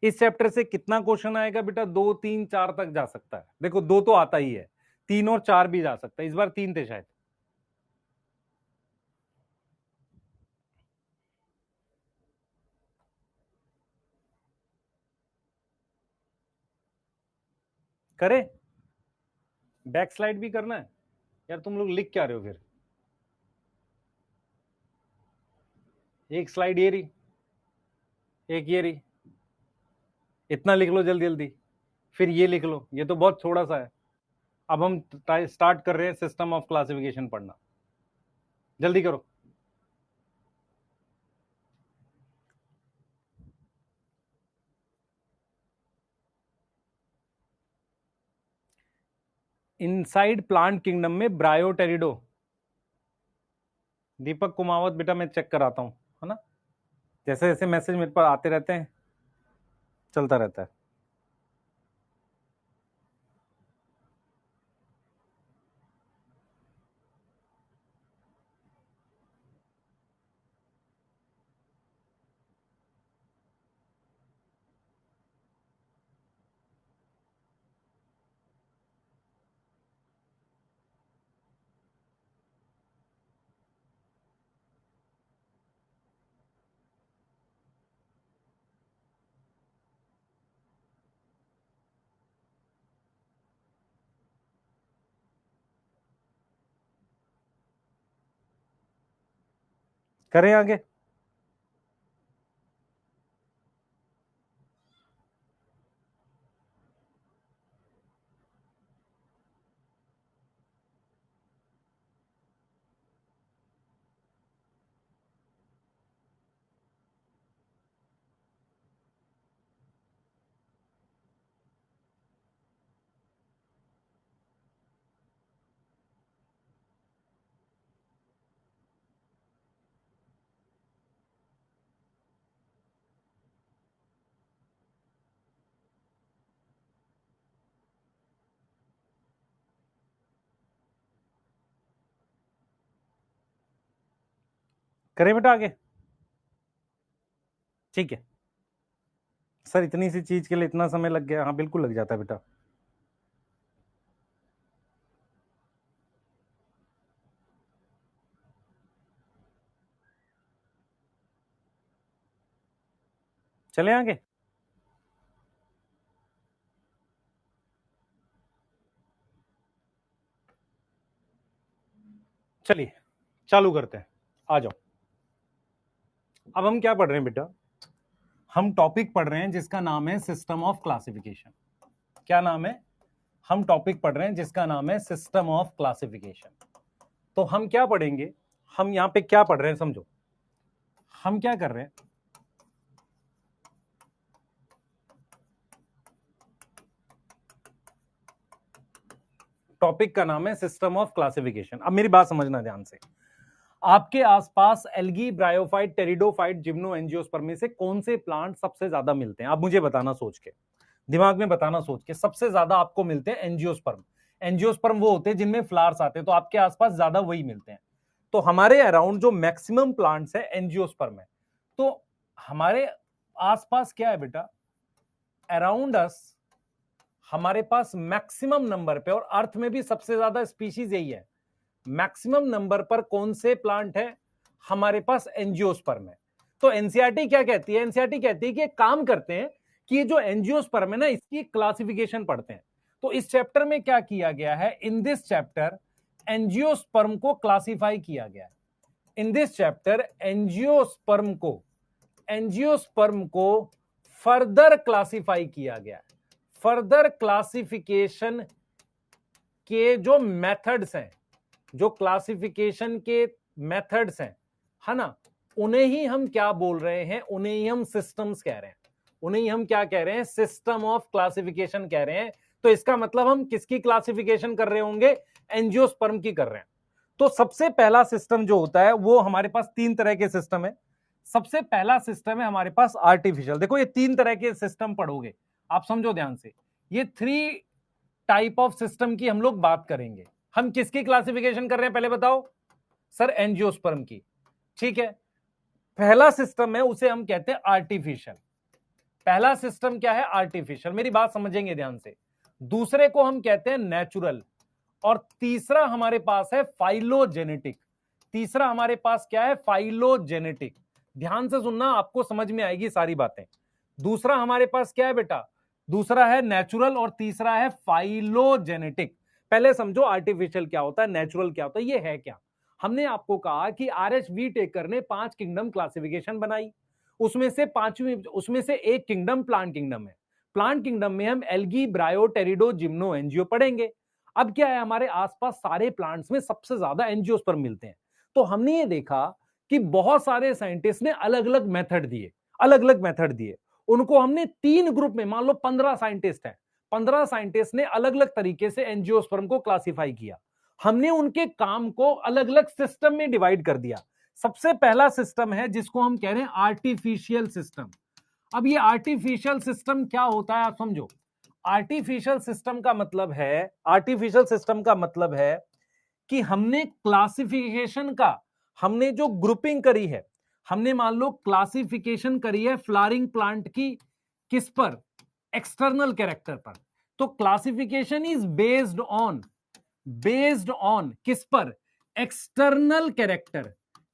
इस चैप्टर से कितना क्वेश्चन आएगा बेटा? 2, 3, 4 तक जा सकता है। देखो 2 तो आता ही है, 3 और 4 भी जा सकता है। इस बार 3 थे शायद। करे बैक स्लाइड भी करना है यार? तुम लोग लिख क्या रहे हो फिर? एक स्लाइड ये रही, एक ये रही, इतना लिख लो जल्दी जल्दी। फिर ये लिख लो, ये तो बहुत थोड़ा सा है। अब हम स्टार्ट कर रहे हैं सिस्टम ऑफ क्लासिफिकेशन पढ़ना, जल्दी करो। इनसाइड प्लांट किंगडम में ब्रायोटेरिडो, दीपक कुमावत बेटा मैं चेक कराता हूं, है ना? जैसे जैसे मैसेज मेरे पास आते रहते हैं, चलता रहता है। करें आगे? करें बेटा आगे? ठीक है सर, इतनी सी चीज के लिए इतना समय लग गया? हाँ बिल्कुल लग जाता है बेटा। चले आगे? चलिए चालू करते हैं, आ जाओ। अब हम क्या पढ़ रहे हैं बेटा? हम टॉपिक पढ़ रहे हैं जिसका नाम है सिस्टम ऑफ क्लासिफिकेशन। क्या नाम है? हम टॉपिक पढ़ रहे हैं जिसका नाम है सिस्टम ऑफ क्लासिफिकेशन। तो हम क्या पढ़ेंगे? हम यहां पे क्या पढ़ रहे हैं समझो। हम क्या कर रहे हैं? टॉपिक का नाम है सिस्टम ऑफ क्लासिफिकेशन। अब मेरी बात समझना ध्यान से। आपके आसपास algae, bryophyte, pteridophyte, gymno, angiosperm में से कौन से प्लांट सबसे ज्यादा मिलते हैं? आप मुझे बताना सोच के, दिमाग में बताना सोच के। सबसे ज्यादा आपको मिलते हैं एंजियोस्पर्म। एंजियोस्पर्म वो होते हैं जिनमें फ्लावर्स आते हैं, तो आपके आसपास ज्यादा वही मिलते हैं। तो हमारे अराउंड जो मैक्सिमम प्लांट्स है एंजियोस्पर्म है। तो हमारे आसपास क्या है बेटा? अराउंड अस हमारे पास मैक्सिमम नंबर पे, और अर्थ में भी सबसे ज्यादा स्पीशीज यही है, मैक्सिमम नंबर पर कौन से प्लांट है? हमारे पास एंजियोस्पर्म है। तो एनसीईआरटी क्या कहती है? एनसीईआरटी कहती है कि एक काम करते हैं कि ये जो एंजियोस्पर्म है ना, इसकी क्लासिफिकेशन पढ़ते हैं। तो इस चैप्टर में क्या किया गया है? इन दिस चैप्टर एंजियोस्पर्म को क्लासिफाई किया गया है। इन दिस चैप्टर एंजियोस्पर्म को फर्दर क्लासिफाई किया गया है। फर्दर क्लासिफिकेशन के जो मेथड्स हैं, जो क्लासिफिकेशन के मेथड्स हैं, है ना, उन्हें ही हम क्या बोल रहे हैं? उन्हें ही हम सिस्टम्स कह रहे हैं। उन्हें ही हम क्या कह रहे हैं? सिस्टम ऑफ क्लासिफिकेशन कह रहे हैं। तो इसका मतलब हम किसकी क्लासिफिकेशन कर रहे होंगे? एंजियोस्पर्म की कर रहे हैं। तो सबसे पहला सिस्टम जो होता है वो, हमारे पास तीन तरह के सिस्टम है। सबसे पहला सिस्टम है हमारे पास आर्टिफिशियल। देखो ये तीन तरह के सिस्टम पढ़ोगे, आप समझो ध्यान से। ये थ्री टाइप ऑफ सिस्टम की हम लोग बात करेंगे। हम किसकी क्लासिफिकेशन कर रहे हैं पहले बताओ? सर एंजियोस्पर्म की। ठीक है, पहला सिस्टम है उसे हम कहते हैं आर्टिफिशियल। पहला सिस्टम क्या है? आर्टिफिशियल। मेरी बात समझेंगे ध्यान से। दूसरे को हम कहते हैं नेचुरल, और तीसरा हमारे पास है फाइलोजेनेटिक। तीसरा हमारे पास क्या है? फाइलोजेनेटिक। ध्यान से सुनना, आपको समझ में आएगी सारी बातें। दूसरा हमारे पास क्या है बेटा? दूसरा है नेचुरल और तीसरा है फाइलोजेनेटिक। पहले समझो आर्टिफिशियल क्या होता है, नेचुरल क्या होता है, ये है क्या। हमने आपको कहा कि RHV टेकर ने 5 किंगडम क्लासिफिकेशन बनाई। उसमें से एक किंगडम प्लांट किंगडम है। प्लांट किंगडम में हम algae, bryo, pterido, gymno, angio पढ़ेंगे। अब क्या है, हमारे आसपास सारे प्लांट्स में सबसे ज्यादा एंजियोस्पर्म मिलते हैं। तो हमने ये देखा कि बहुत सारे साइंटिस्ट ने अलग अलग मेथड दिए, अलग अलग मेथड दिए। उनको हमने तीन ग्रुप में, मान लो 15 साइंटिस्ट हैं, 15 साइंटिस्ट ने अलग अलग तरीके से एंजियोस्पर्म को क्लासिफाई किया। हमने उनके काम को अलग अलग सिस्टम में डिवाइड कर दिया। सबसे पहला सिस्टम है जिसको हम कह रहे हैं आर्टिफिशियल सिस्टम। अब ये आर्टिफिशियल सिस्टम क्या होता है आप समझो। आर्टिफिशियल सिस्टम का मतलब है कि हमने क्लासिफिकेशन का, हमने जो ग्रुपिंग करी है, हमने मान लो क्लासिफिकेशन करी है फ्लावरिंग प्लांट की, किस पर? एक्सटर्नल कैरेक्टर पर। तो क्लासिफिकेशन इज बेस्ड ऑन किस पर? External character.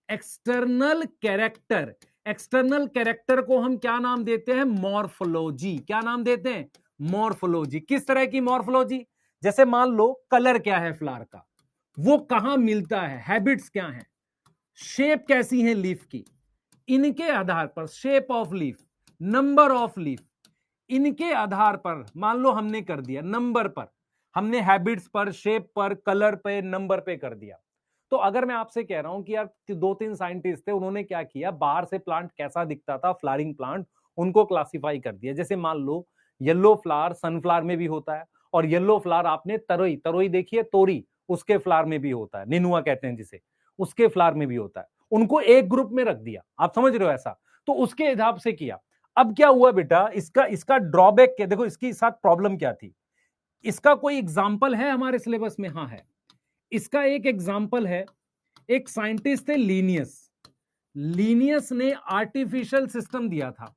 External character, external character को हम क्या नाम देते हैं? मॉर्फोलॉजी। क्या नाम देते हैं? मॉर्फोलॉजी। किस तरह की मॉर्फोलॉजी? जैसे मान लो कलर क्या है फ्लावर का, वो कहां मिलता है, हैबिट्स क्या है, शेप कैसी है लीफ की, इनके आधार पर, shape of leaf, number of leaf, इनके आधार पर मान लो हमने कर दिया नंबर पर, हमने हैबिट्स पर, शेप पर, कलर पे, नंबर पे कर दिया। तो अगर मैं आपसे कह रहा हूं कि यार 2-3 साइंटिस्ट थे, उन्होंने क्या किया, बाहर से प्लांट कैसा दिखता था, फ्लावरिंग प्लांट, उनको क्लासिफाई कर दिया। जैसे मान लो येलो फ्लावर सनफ्लावर में भी होता है, और येलो फ्लावर आपने तरोई, तरोई देखिए, तोरी, उसके फ्लावर में भी होता है, निनुआ कहते हैं जिसे, उसके फ्लावर में भी होता है। उनको एक ग्रुप में रख दिया, आप समझ रहे हो ऐसा। तो उसके हिसाब से किया। अब क्या हुआ बेटा, इसका इसका ड्रॉबैक क्या, देखो इसके साथ प्रॉब्लम क्या थी। इसका कोई एग्जाम्पल है हमारे सिलेबस में? हाँ है। इसका एक एग्जाम्पल है, एक साइंटिस्ट थे लीनियस। लीनियस ने आर्टिफिशियल सिस्टम दिया था,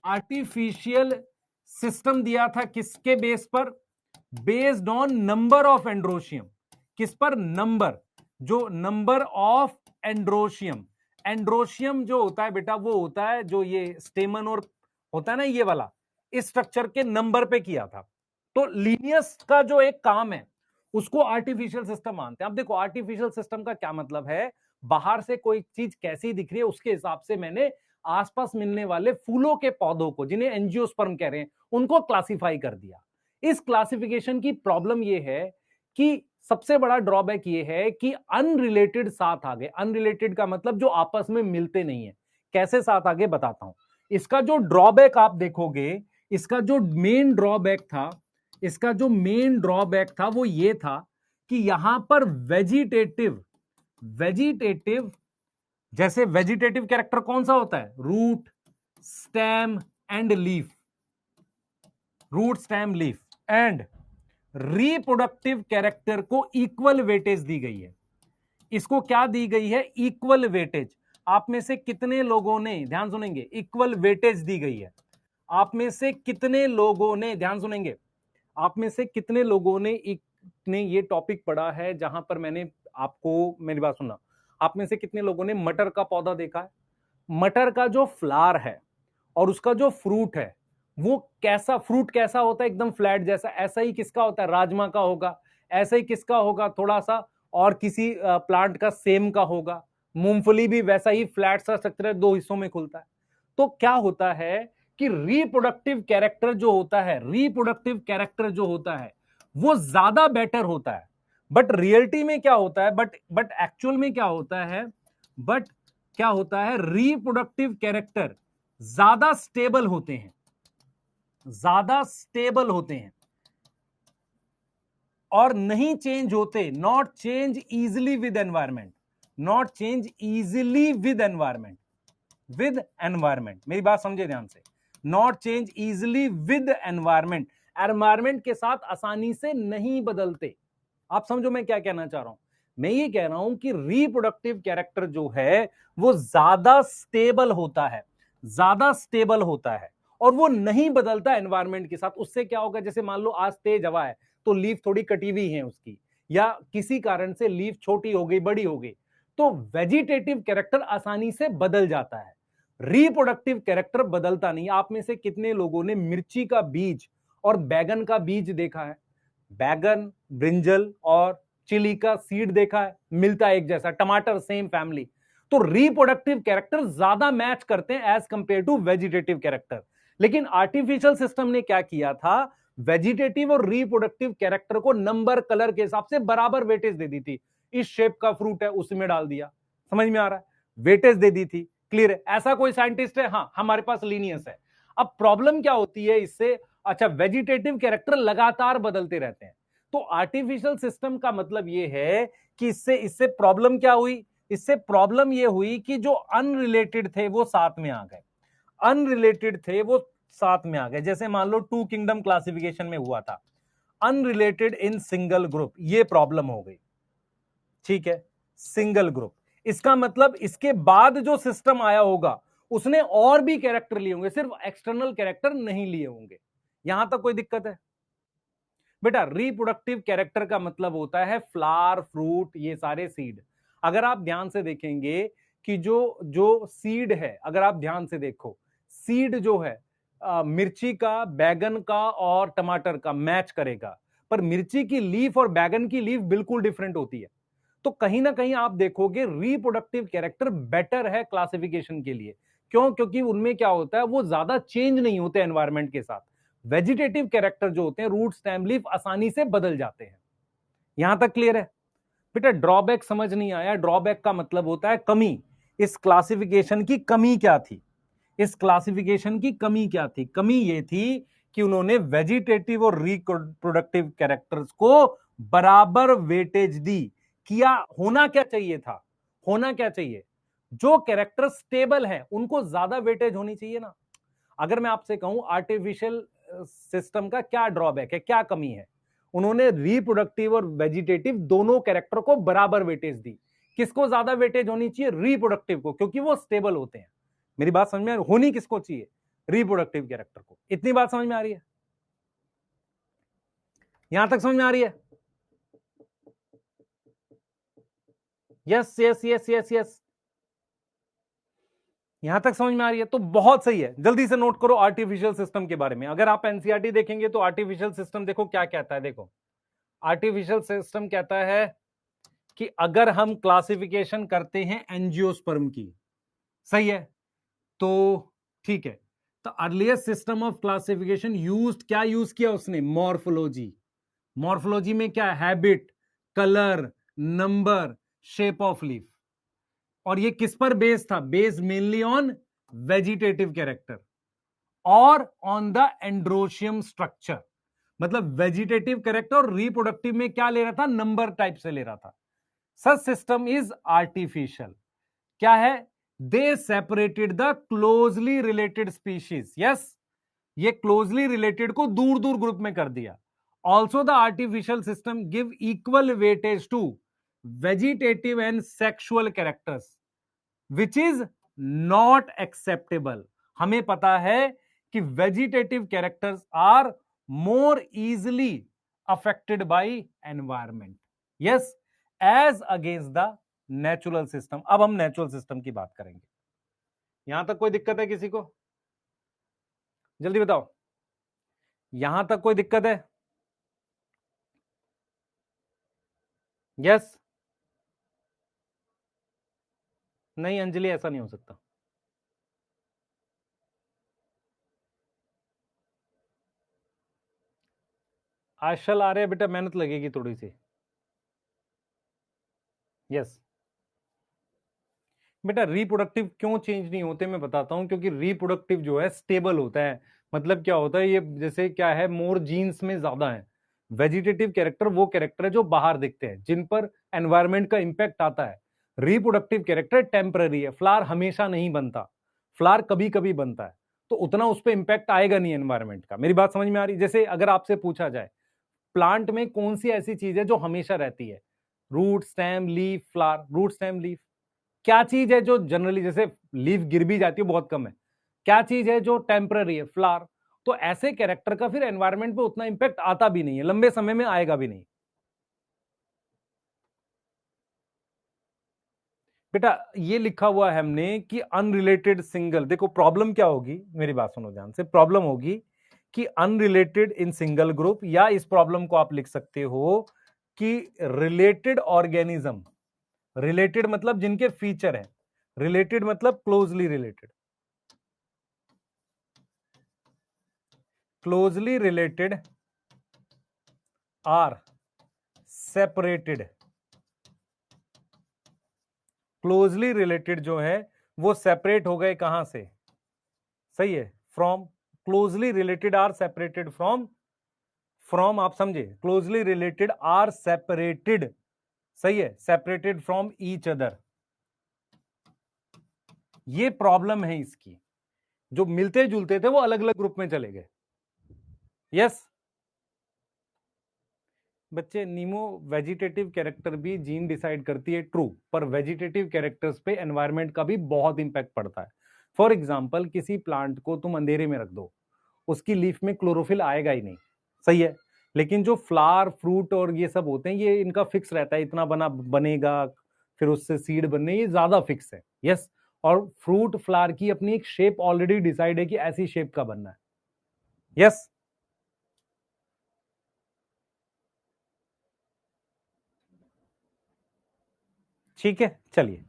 आर्टिफिशियल सिस्टम दिया था किसके बेस पर? Based on number of androecium. किस पर? नंबर, जो नंबर ऑफ एंड्रोशियम। एंड्रोशियम जो होता है बेटा वो होता है जो ये स्टेमन और होता है ना ये वाला, इस स्ट्रक्चर के नंबर पे किया था। तो लीनियस का जो एक काम है उसको आर्टिफिशियल सिस्टम मानते हैं। अब देखो आर्टिफिशियल सिस्टम का क्या मतलब है, बाहर से कोई चीज कैसी दिख रही है उसके हिसाब से मैंने आसपास मिलने वाले फूलों के पौधों को, जिन्हें एंजियोस्पर्म कह रहे हैं, उनको क्लासिफाई कर दिया। इस क्लासिफिकेशन की प्रॉब्लम यह है कि सबसे बड़ा ड्रॉबैक ये है कि अनरिलेटेड साथ आ गए। अनरिलेटेड का मतलब जो आपस में मिलते नहीं है। कैसे साथ आगे बताता हूं। इसका जो ड्रॉबैक आप देखोगे, इसका जो मेन ड्रॉबैक था, इसका जो मेन ड्रॉबैक था वो ये था कि यहां पर वेजिटेटिव, वेजिटेटिव जैसे वेजिटेटिव कैरेक्टर कौन सा होता है? Root, stem and leaf, root, stem, leaf and reproductive character को इक्वल वेटेज दी गई है। इसको क्या दी गई है? Equal weightage. आप में से कितने लोगों ने, ध्यान सुनेंगे, इक्वल वेटेज दी गई है। आप में से कितने लोगों ने, ध्यान सुनेंगे, आप में से कितने लोगों ने ये टॉपिक पढ़ा है जहां पर मैंने आपको, मेरी बात सुनना, आप में से कितने लोगों ने मटर का पौधा देखा है? मटर का जो फ्लावर है और उसका जो फ्रूट है वो कैसा, फ्रूट कैसा होता है? एकदम फ्लैट जैसा। ऐसा ही किसका होता है? राजमा का होगा। ऐसा ही किसका होगा? थोड़ा सा और किसी प्लांट का, सेम का होगा। मूंगफली भी वैसा ही फ्लैट सा स्ट्रक्चर है, दो हिस्सों में खुलता है। तो क्या होता है कि रिप्रोडक्टिव कैरेक्टर जो होता है, रिप्रोडक्टिव कैरेक्टर जो होता है वो ज्यादा बेटर होता है। बट रियलिटी में क्या होता है, बट एक्चुअल में क्या होता है, बट क्या होता है, रिप्रोडक्टिव कैरेक्टर ज्यादा स्टेबल होते हैं, ज्यादा स्टेबल होते हैं और नहीं चेंज होते। Not change easily with environment, not change easily with environment, with environment. मेरी बात समझे ध्यान से, not change easily with environment, environment के साथ आसानी से नहीं बदलते। आप समझो मैं क्या कहना चाह रहा हूं। मैं ये कह रहा हूं कि रिप्रोडक्टिव कैरेक्टर जो है वो ज्यादा स्टेबल होता है, ज्यादा स्टेबल होता है और वो नहीं बदलता एनवायरमेंट के साथ। उससे क्या होगा, जैसे मान लो आज तेज हवा है तो लीफ थोड़ी कटी हुई है उसकी, या किसी कारण से लीफ छोटी हो गई, बड़ी हो गई, तो वेजिटेटिव कैरेक्टर आसानी से बदल जाता है। रिप्रोडक्टिव कैरेक्टर बदलता नहीं। आप में से कितने लोगों ने मिर्ची का बीज और बैगन का बीज देखा है? बैगन, ब्रिंजल और चिली का सीड देखा है? मिलता है एक जैसा, टमाटर सेम फैमिली। तो रिप्रोडक्टिव कैरेक्टर ज्यादा मैच करते हैं as compare to vegetative character. लेकिन आर्टिफिशियल सिस्टम ने क्या किया था, वेजिटेटिव और रिप्रोडक्टिव कैरेक्टर को नंबर, कलर के हिसाब से बराबर वेटेज दे दी थी। इस शेप का फ्रूट है उसमें डाल दिया, समझ में आ रहा है, वेटेज दे दी थी। क्लियर है? ऐसा कोई साइंटिस्ट है? हाँ, हमारे पास लीनियस है। अब प्रॉब्लम क्या होती है इससे, अच्छा, वेजिटेटिव कैरेक्टर लगातार बदलते रहते हैं। तो आर्टिफिशियल सिस्टम का मतलब यह है कि इससे इससे प्रॉब्लम क्या हुई, इससे प्रॉब्लम यह हुई कि जो अनरिलेटेड थे वो साथ में आ गए, अनरिलेटेड थे वो साथ में आ गए। जैसे मान लो टू किंगडम क्लासिफिकेशन में हुआ था, अनरिलेटेड इन सिंगल ग्रुप, ये प्रॉब्लम हो गई। ठीक है, सिंगल ग्रुप, इसका मतलब इसके बाद जो सिस्टम आया होगा उसने और भी कैरेक्टर लिए होंगे, सिर्फ एक्सटर्नल कैरेक्टर नहीं लिए होंगे। यहां तक कोई दिक्कत है? बेटा रिप्रोडक्टिव कैरेक्टर का मतलब होता है फ्लावर, फ्रूट, ये सारे सीड। अगर आप ध्यान से देखेंगे कि जो जो सीड है, अगर आप ध्यान से देखो, सीड जो है मिर्ची का, बैगन का और टमाटर का मैच करेगा, पर मिर्ची की लीफ और बैगन की लीफ बिल्कुल डिफरेंट होती है। तो कहीं ना कहीं आप देखोगे रिप्रोडक्टिव कैरेक्टर बेटर है क्लासिफिकेशन के लिए। क्यों? क्योंकि उनमें क्या होता है, वो ज्यादा चेंज नहीं होते एनवायरमेंट के साथ। वेजिटेटिव कैरेक्टर जो होते हैं, रूट, स्टेम, लीफ, आसानी से बदल जाते हैं। यहां तक क्लियर है? बेटा ड्रॉबैक समझ नहीं आया? ड्रॉबैक का मतलब होता है कमी। इस क्लासिफिकेशन की कमी क्या थी, इस क्लासिफिकेशन की कमी क्या थी? कमी यह थी कि उन्होंने वेजिटेटिव और रिप्रोडक्टिव कैरेक्टर्स को बराबर वेटेज दी। किया होना क्या चाहिए था, होना क्या चाहिए, जो कैरेक्टर स्टेबल है उनको ज्यादा वेटेज होनी चाहिए ना। अगर मैं आपसे कहूं आर्टिफिशियल सिस्टम का क्या ड्रॉबैक है, क्या कमी है, उन्होंने रिप्रोडक्टिव और वेजिटेटिव दोनों कैरेक्टर को बराबर वेटेज दी। किसको ज्यादा वेटेज होनी चाहिए? रिप्रोडक्टिव को, क्योंकि वो स्टेबल होते हैं। मेरी बात समझ में होनी किसको चाहिए? रिप्रोडक्टिव कैरेक्टर को। इतनी बात समझ में आ रही है? यहां तक समझ में आ रही है? Yes yes yes yes yes, यहां तक समझ में आ रही है? तो बहुत सही है। जल्दी से नोट करो आर्टिफिशियल सिस्टम के बारे में। अगर आप एनसीईआरटी देखेंगे तो आर्टिफिशियल सिस्टम देखो क्या कहता है। देखो, आर्टिफिशियल सिस्टम कहता है कि अगर हम क्लासिफिकेशन करते हैं एंजियोस्पर्म की, सही है, तो ठीक है, तो earliest system of classification used, क्या यूज किया उसने? मॉर्फोलॉजी। मॉर्फोलॉजी में क्या? Habit, colour, number, shape of leaf. और ये किस पर बेस्ड था? Based mainly on vegetative character और ऑन द एंड्रोशियम स्ट्रक्चर। मतलब वेजिटेटिव कैरेक्टर और रिप्रोडक्टिव में क्या ले रहा था? नंबर टाइप से ले रहा था। Such system is artificial. क्या है? They separated the closely related species. Yes, ये क्लोजली रिलेटेड को दूर दूर ग्रुप में कर दिया। Also the artificial system give equal weightage to vegetative and sexual characters which is not acceptable. हमें पता है कि vegetative characters are more easily affected by environment, yes, as against the natural system. अब हम natural system की बात करेंगे। यहां तक कोई दिक्कत है किसी को? जल्दी बताओ, यहां तक कोई दिक्कत है? यस? नहीं अंजलि, ऐसा नहीं हो सकता। आजकल आ रहे हैं बेटा, मेहनत लगेगी थोड़ी सी। यस बेटा, रिप्रोडक्टिव क्यों चेंज नहीं होते मैं बताता हूं। क्योंकि रिप्रोडक्टिव जो है स्टेबल होता है। मतलब क्या होता है, ये जैसे क्या है, मोर जीन्स में ज्यादा है। वेजिटेटिव कैरेक्टर वो कैरेक्टर है जो बाहर दिखते हैं, जिन पर एनवायरमेंट का इंपैक्ट आता है। रिप्रोडक्टिव कैरेक्टर टेम्पररी है। फ्लावर हमेशा नहीं बनता, फ्लावर कभी कभी बनता है, तो उतना उस पर इंपैक्ट आएगा नहीं एनवायरमेंट का। मेरी बात समझ में आ रही? जैसे अगर आपसे पूछा जाए प्लांट में कौन सी ऐसी चीज है जो हमेशा रहती है? Root, stem, leaf, flower. Root, stem, leaf. क्या चीज है जो जनरली, जैसे लीफ गिर भी जाती है, बहुत कम है। क्या चीज है जो टेम्पररी है? फ्लावर। तो ऐसे कैरेक्टर का फिर एनवायरमेंट पे उतना इंपैक्ट आता भी नहीं है, लंबे समय में आएगा भी नहीं। बेटा ये लिखा हुआ है हमने कि अनरिलेटेड सिंगल। देखो प्रॉब्लम क्या होगी, मेरी बात सुनो ध्यान से। प्रॉब्लम होगी कि अनरिलेटेड इन सिंगल ग्रुप, या इस प्रॉब्लम को आप लिख सकते हो कि रिलेटेड ऑर्गेनिज्म। रिलेटेड मतलब जिनके फीचर है, रिलेटेड मतलब closely related. Closely related are separated. Closely related जो है वो सेपरेट हो गए कहां से? सही है, from. Closely related are separated from. From आप समझे, क्लोजली रिलेटेड आर सेपरेटेड, सही है, सेपरेटेड फ्रॉम ईच अदर। ये प्रॉब्लम है इसकी। जो मिलते जुलते थे वो अलग अलग ग्रुप में चले गए। यस बच्चे, नीमो वेजिटेटिव कैरेक्टर भी जीन डिसाइड करती है, ट्रू, पर वेजिटेटिव कैरेक्टर्स पे एनवायरनमेंट का भी बहुत इंपैक्ट पड़ता है। फॉर एग्जाम्पल, किसी प्लांट को तुम अंधेरे में रख दो, उसकी लीफ में क्लोरोफिल आएगा ही नहीं, सही है। लेकिन जो फ्लावर, फ्रूट और ये सब होते हैं, ये इनका फिक्स रहता है, इतना बना बनेगा, फिर उससे सीड बनने, ये ज्यादा फिक्स है। यस, और फ्रूट फ्लावर की अपनी एक शेप ऑलरेडी डिसाइड है कि ऐसी शेप का बनना है। यस ठीक है, चलिए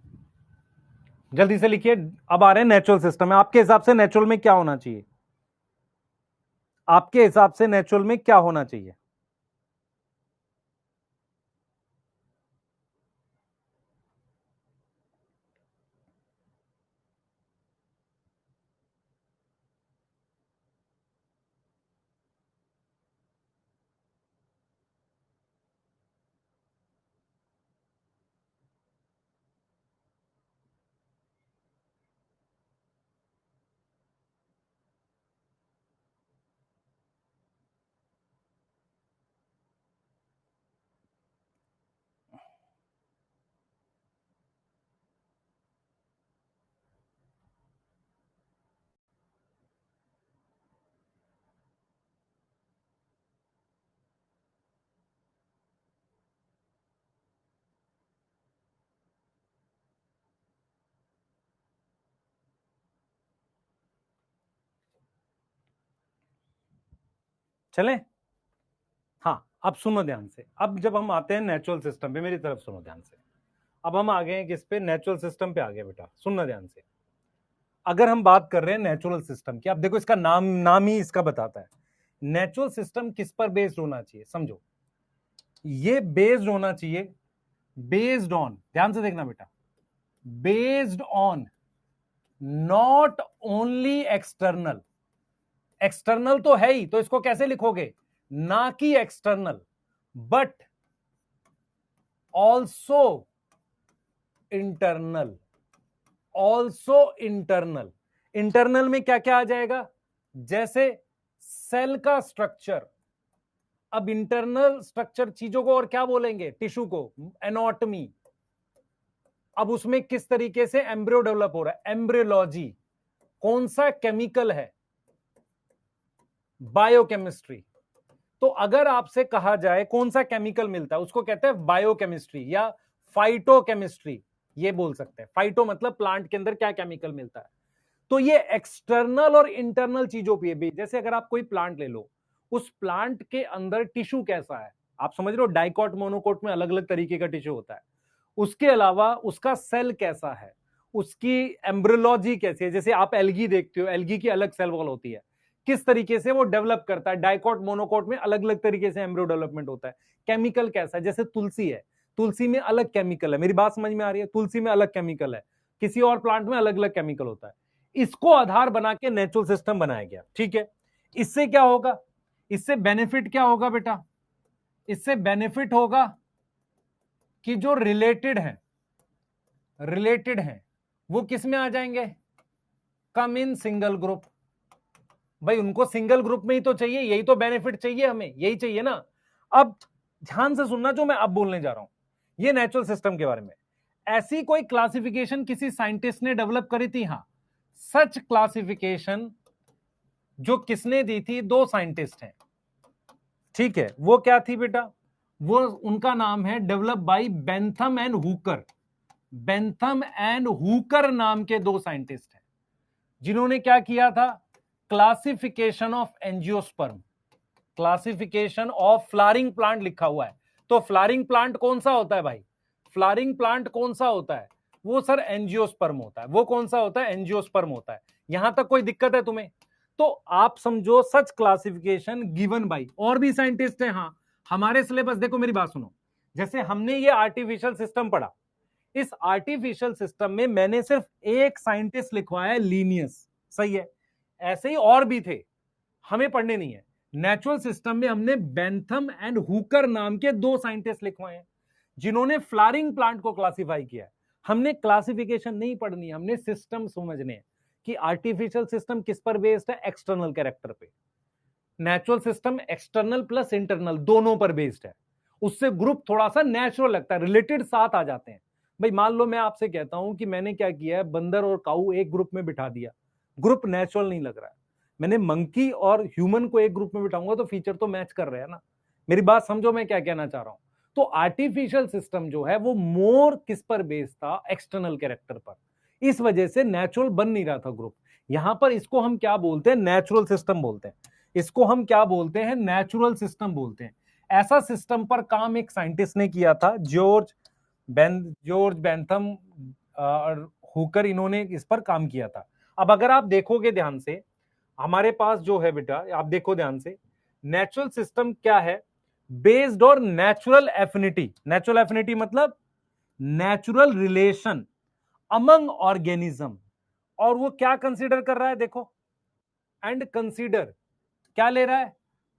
जल्दी से लिखिए। अब आ रहे हैं नेचुरल सिस्टम में। आपके हिसाब से नेचुरल में क्या होना चाहिए? आपके हिसाब से नेचुरल में क्या होना चाहिए? चलें? हाँ, अब सुनो ध्यान से। अब जब हम आते हैं नेचुरल सिस्टम पे, मेरी तरफ सुनो ध्यान से। अब हम आ गए हैं किस पे? नेचुरल सिस्टम पे आ गए बेटा, सुनना ध्यान से। अगर हम बात कर रहे हैं नेचुरल सिस्टम की, अब देखो इसका नाम ही इसका बताता है। नेचुरल सिस्टम किस पर बेस्ड होना चाहिए, समझो। ये बेस्ड होना चाहिए, बेस्ड ऑन, ध्यान से देखना बेटा, based on not only external. External तो है ही, तो इसको कैसे लिखोगे? ना कि external, but also internal. Also internal. Internal में क्या क्या आ जाएगा? जैसे सेल का स्ट्रक्चर। अब इंटरनल स्ट्रक्चर चीजों को और क्या बोलेंगे? टिश्यू को एनाटॉमी। अब उसमें किस तरीके से एम्ब्रियो डेवलप हो रहा है? एम्ब्रियोलॉजी। कौन सा केमिकल है? बायोकेमिस्ट्री। तो अगर आपसे कहा जाए कौन सा केमिकल मिलता है, उसको कहते हैं बायोकेमिस्ट्री या फाइटोकेमिस्ट्री, ये बोल सकते हैं। फाइटो मतलब प्लांट के अंदर क्या केमिकल मिलता है। तो ये एक्सटर्नल और इंटरनल चीजों पे भी, जैसे अगर आप कोई प्लांट ले लो, उस प्लांट के अंदर टिश्यू कैसा है, आप समझ रहे हो? डाइकोट मोनोकोट में अलग अलग तरीके का टिश्यू होता है। उसके अलावा उसका सेल कैसा है, उसकी एम्ब्रियोलॉजी कैसी है। जैसे आप एल्गी देखते हो, एल्गी की अलग सेल वॉल होती है, किस तरीके से वो डेवलप करता है। डाइकोट मोनोकोट में अलग अलग तरीके से एम्ब्रियो डेवलपमेंट होता है। केमिकल कैसा है, जैसे तुलसी है, तुलसी में अलग केमिकल है। मेरी बात समझ में आ रही है? तुलसी में अलग केमिकल है, किसी और प्लांट में अलग अलग केमिकल होता है। इसको आधार बना के नेचुरल सिस्टम बनाया गया, ठीक है। इससे क्या होगा? इससे बेनिफिट क्या होगा बेटा? इससे बेनिफिट होगा कि जो रिलेटेड हैं वो किस में आ जाएंगे? कम इन सिंगल ग्रुप। भाई उनको सिंगल ग्रुप में ही तो चाहिए, यही तो बेनिफिट चाहिए हमें, यही चाहिए ना। अब ध्यान से सुनना जो मैं अब बोलने जा रहा हूं, ये नेचुरल सिस्टम के बारे में। ऐसी कोई क्लासिफिकेशन किसी साइंटिस्ट ने डेवलप करी थी? हां, सच क्लासिफिकेशन जो किसने दी थी? दो साइंटिस्ट हैं, ठीक है। वो क्या थी बेटा? वो, उनका नाम है develop by Bentham and Hooker. Bentham and Hooker नाम के दो साइंटिस्ट हैं, जिन्होंने क्या किया था? Classification of angiosperm, classification of flowering plant लिखा हुआ है। तो फ्लावरिंग प्लांट कौन सा होता है भाई? फ्लावरिंग प्लांट कौन सा होता है? वो सर एंजियोस्पर्म होता है। वो कौन सा होता है? एंजियोस्पर्म होता है। यहां तक कोई दिक्कत है तुम्हें? तो आप समझो सच क्लासिफिकेशन गिवन बाई, और भी साइंटिस्ट हैं। हाँ, हमारे सिलेबस देखो, मेरी बात सुनो। जैसे हमने ये आर्टिफिशियल सिस्टम पढ़ा, इस आर्टिफिशियल सिस्टम में मैंने सिर्फ एक साइंटिस्ट लिखवाया है, लीनियस, सही है। ऐसे ही और भी थे, हमें पढ़ने नहीं है। नेचुरल सिस्टम में हमने बेंथम एंड हुकर नाम के दो साइंटिस्ट लिखवाए हैं, जिन्होंने फ्लावरिंग प्लांट को क्लासिफाई किया है। हमने क्लासिफिकेशन नहीं पढ़नी है, हमने सिस्टम समझने हैं कि आर्टिफिशियल सिस्टम किस पर बेस्ड है? एक्सटर्नल कैरेक्टर पे। Natural system external plus internal दोनों पर बेस्ड है। उससे ग्रुप थोड़ा सा नेचुरल लगता है, रिलेटेड साथ आ जाते हैं। भाई मान लो मैं आपसे कहता हूं कि मैंने क्या किया है, बंदर और काऊ एक ग्रुप में बिठा दिया, ग्रुप नेचुरल नहीं लग रहा है। मैंने मंकी और ह्यूमन को एक ग्रुप में बिठाऊंगा तो फीचर तो मैच कर रहे हैं ना। मेरी बात समझो मैं क्या कहना चाह रहा हूं। तो आर्टिफिशियल सिस्टम जो है वो मोर किस पर बेस्ड था? एक्सटर्नल कैरेक्टर पर। इस वजह से नेचुरल बन नहीं रहा था ग्रुप। यहां पर इसको हम क्या बोलते हैं? नेचुरल सिस्टम बोलते हैं। इसको हम क्या बोलते हैं? नेचुरल सिस्टम बोलते हैं। ऐसा सिस्टम पर काम एक साइंटिस्ट ने किया था, जॉर्ज बेंथम और हुकर, इन्होंने इस पर काम किया था। अब अगर आप देखोगे ध्यान से, हमारे पास जो है बेटा, आप देखो ध्यान से, नेचुरल सिस्टम क्या है? Based on natural affinity. Natural affinity मतलब नेचुरल रिलेशन अमंग ऑर्गेनिज्म। और वो क्या कंसीडर कर रहा है? देखो, एंड कंसीडर क्या ले रहा है?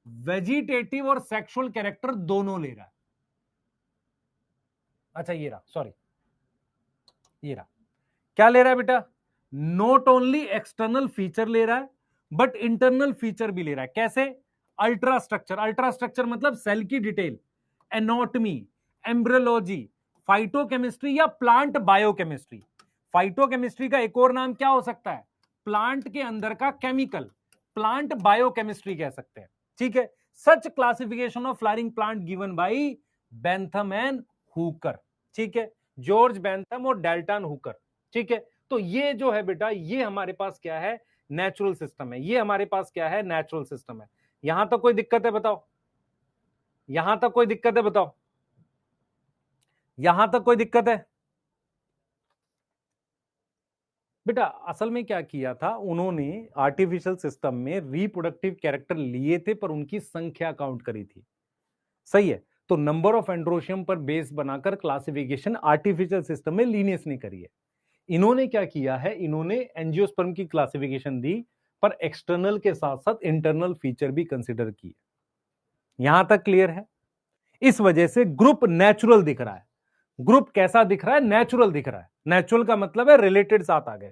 वेजिटेटिव और सेक्सुअल कैरेक्टर दोनों ले रहा है। अच्छा ये रहा, सॉरी ये रहा। क्या ले रहा है बेटा? नॉट ओनली एक्सटर्नल फीचर ले रहा है, बट इंटरनल फीचर भी ले रहा है। कैसे? Ultra structure. अल्ट्रा स्ट्रक्चर मतलब सेल की डिटेल, एनाटॉमी, एम्ब्रियोलॉजी, फाइटोकेमिस्ट्री या प्लांट बायोकेमिस्ट्री। फाइटोकेमिस्ट्री का एक और नाम क्या हो सकता है? प्लांट के अंदर का केमिकल, प्लांट बायोकेमिस्ट्री कह सकते हैं, ठीक है। Such classification of flowering plant given by Bentham and Hooker, ठीक है। जॉर्ज बेंथम और डेल्टन हुकर, ठीक है। तो ये जो है बेटा, ये हमारे पास क्या है? नेचुरल सिस्टम है। ये हमारे पास क्या है? नेचुरल सिस्टम है। यहां तक कोई दिक्कत है बताओ? यहां तक कोई दिक्कत है बताओ? यहां तक कोई दिक्कत है? बेटा असल में क्या किया था उन्होंने, आर्टिफिशियल सिस्टम में रिप्रोडक्टिव कैरेक्टर लिए थे पर उनकी संख्या काउंट करी थी। सही है, तो नंबर ऑफ एंड्रोशियम पर बेस बनाकर क्लासिफिकेशन आर्टिफिशियल सिस्टम में लीनियस ने करी है। इन्होंने क्या किया है, इन्होंने एंजियोस्पर्म की क्लासिफिकेशन दी पर एक्सटर्नल के साथ साथ इंटरनल फीचर भी कंसिडर किए। यहां तक क्लियर है? इस वजह से ग्रुप नेचुरल दिख रहा है। ग्रुप कैसा दिख रहा है? नेचुरल दिख रहा है। नेचुरल का मतलब है रिलेटेड साथ आ गए।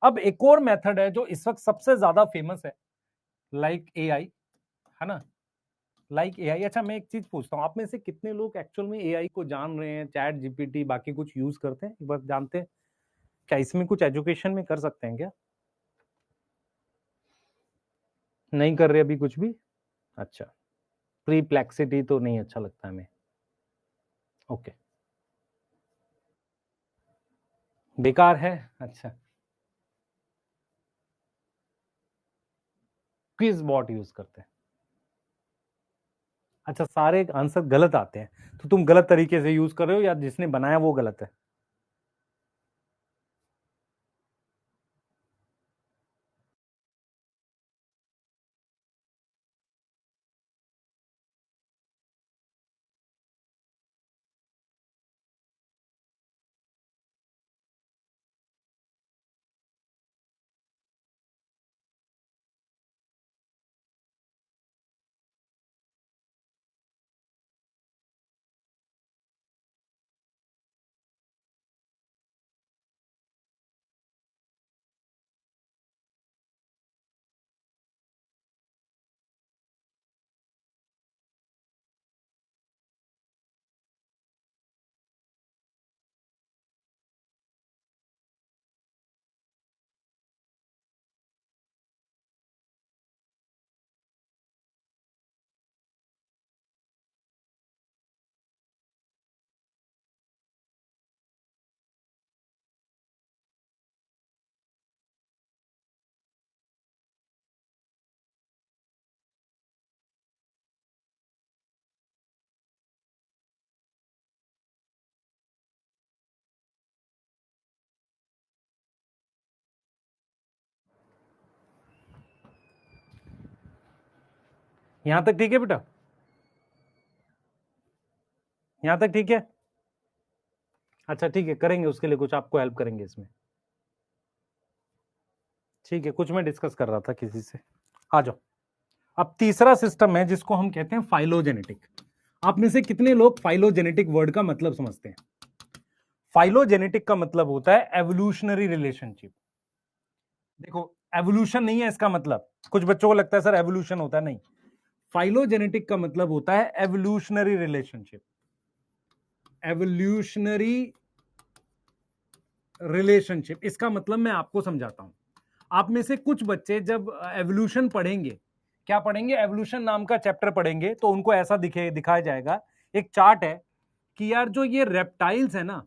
अब एक और मेथड है जो इस वक्त सबसे ज्यादा फेमस है, लाइक एआई, है ना, लाइक एआई। अच्छा मैं एक चीज पूछता हूं, आप में से कितने लोग एक्चुअल में एआई को जान रहे हैं, चैट जीपीटी बाकी कुछ यूज करते हैं, बस जानते हैं? क्या इसमें कुछ एजुकेशन में कर सकते हैं क्या? नहीं कर रहे अभी कुछ भी? अच्छा, प्रीप्लेक्सिटी तो नहीं अच्छा लगता हमें। ओके, बेकार है। अच्छा, क्विज बॉट यूज करते हैं। अच्छा, सारे आंसर गलत आते हैं तो तुम गलत तरीके से यूज कर रहे हो या जिसने बनाया वो गलत है? यहां तक ठीक है बेटा? यहां तक ठीक है? अच्छा ठीक है, करेंगे उसके लिए कुछ, आपको हेल्प करेंगे इसमें। ठीक है, कुछ मैं डिस्कस कर रहा था किसी से। आ जाओ। अब तीसरा सिस्टम है जिसको हम कहते हैं फाइलोजेनेटिक। आप में से कितने लोग फाइलोजेनेटिक वर्ड का मतलब समझते हैं? फाइलोजेनेटिक का मतलब होता है एवोल्यूशनरी रिलेशनशिप। देखो, एवोल्यूशन नहीं है इसका मतलब, कुछ बच्चों को लगता है सर एवोल्यूशन होता है, नहीं। फाइलोजेनेटिक का मतलब होता है एवोल्यूशनरी रिलेशनशिप। एवोल्यूशनरी रिलेशनशिप, इसका मतलब मैं आपको समझाता हूं। आप में से कुछ बच्चे जब एवोल्यूशन पढ़ेंगे, क्या पढ़ेंगे, एवोल्यूशन नाम का चैप्टर पढ़ेंगे, तो उनको ऐसा दिखाया जाएगा, एक चार्ट है कि यार जो ये रेप्टाइल्स है ना,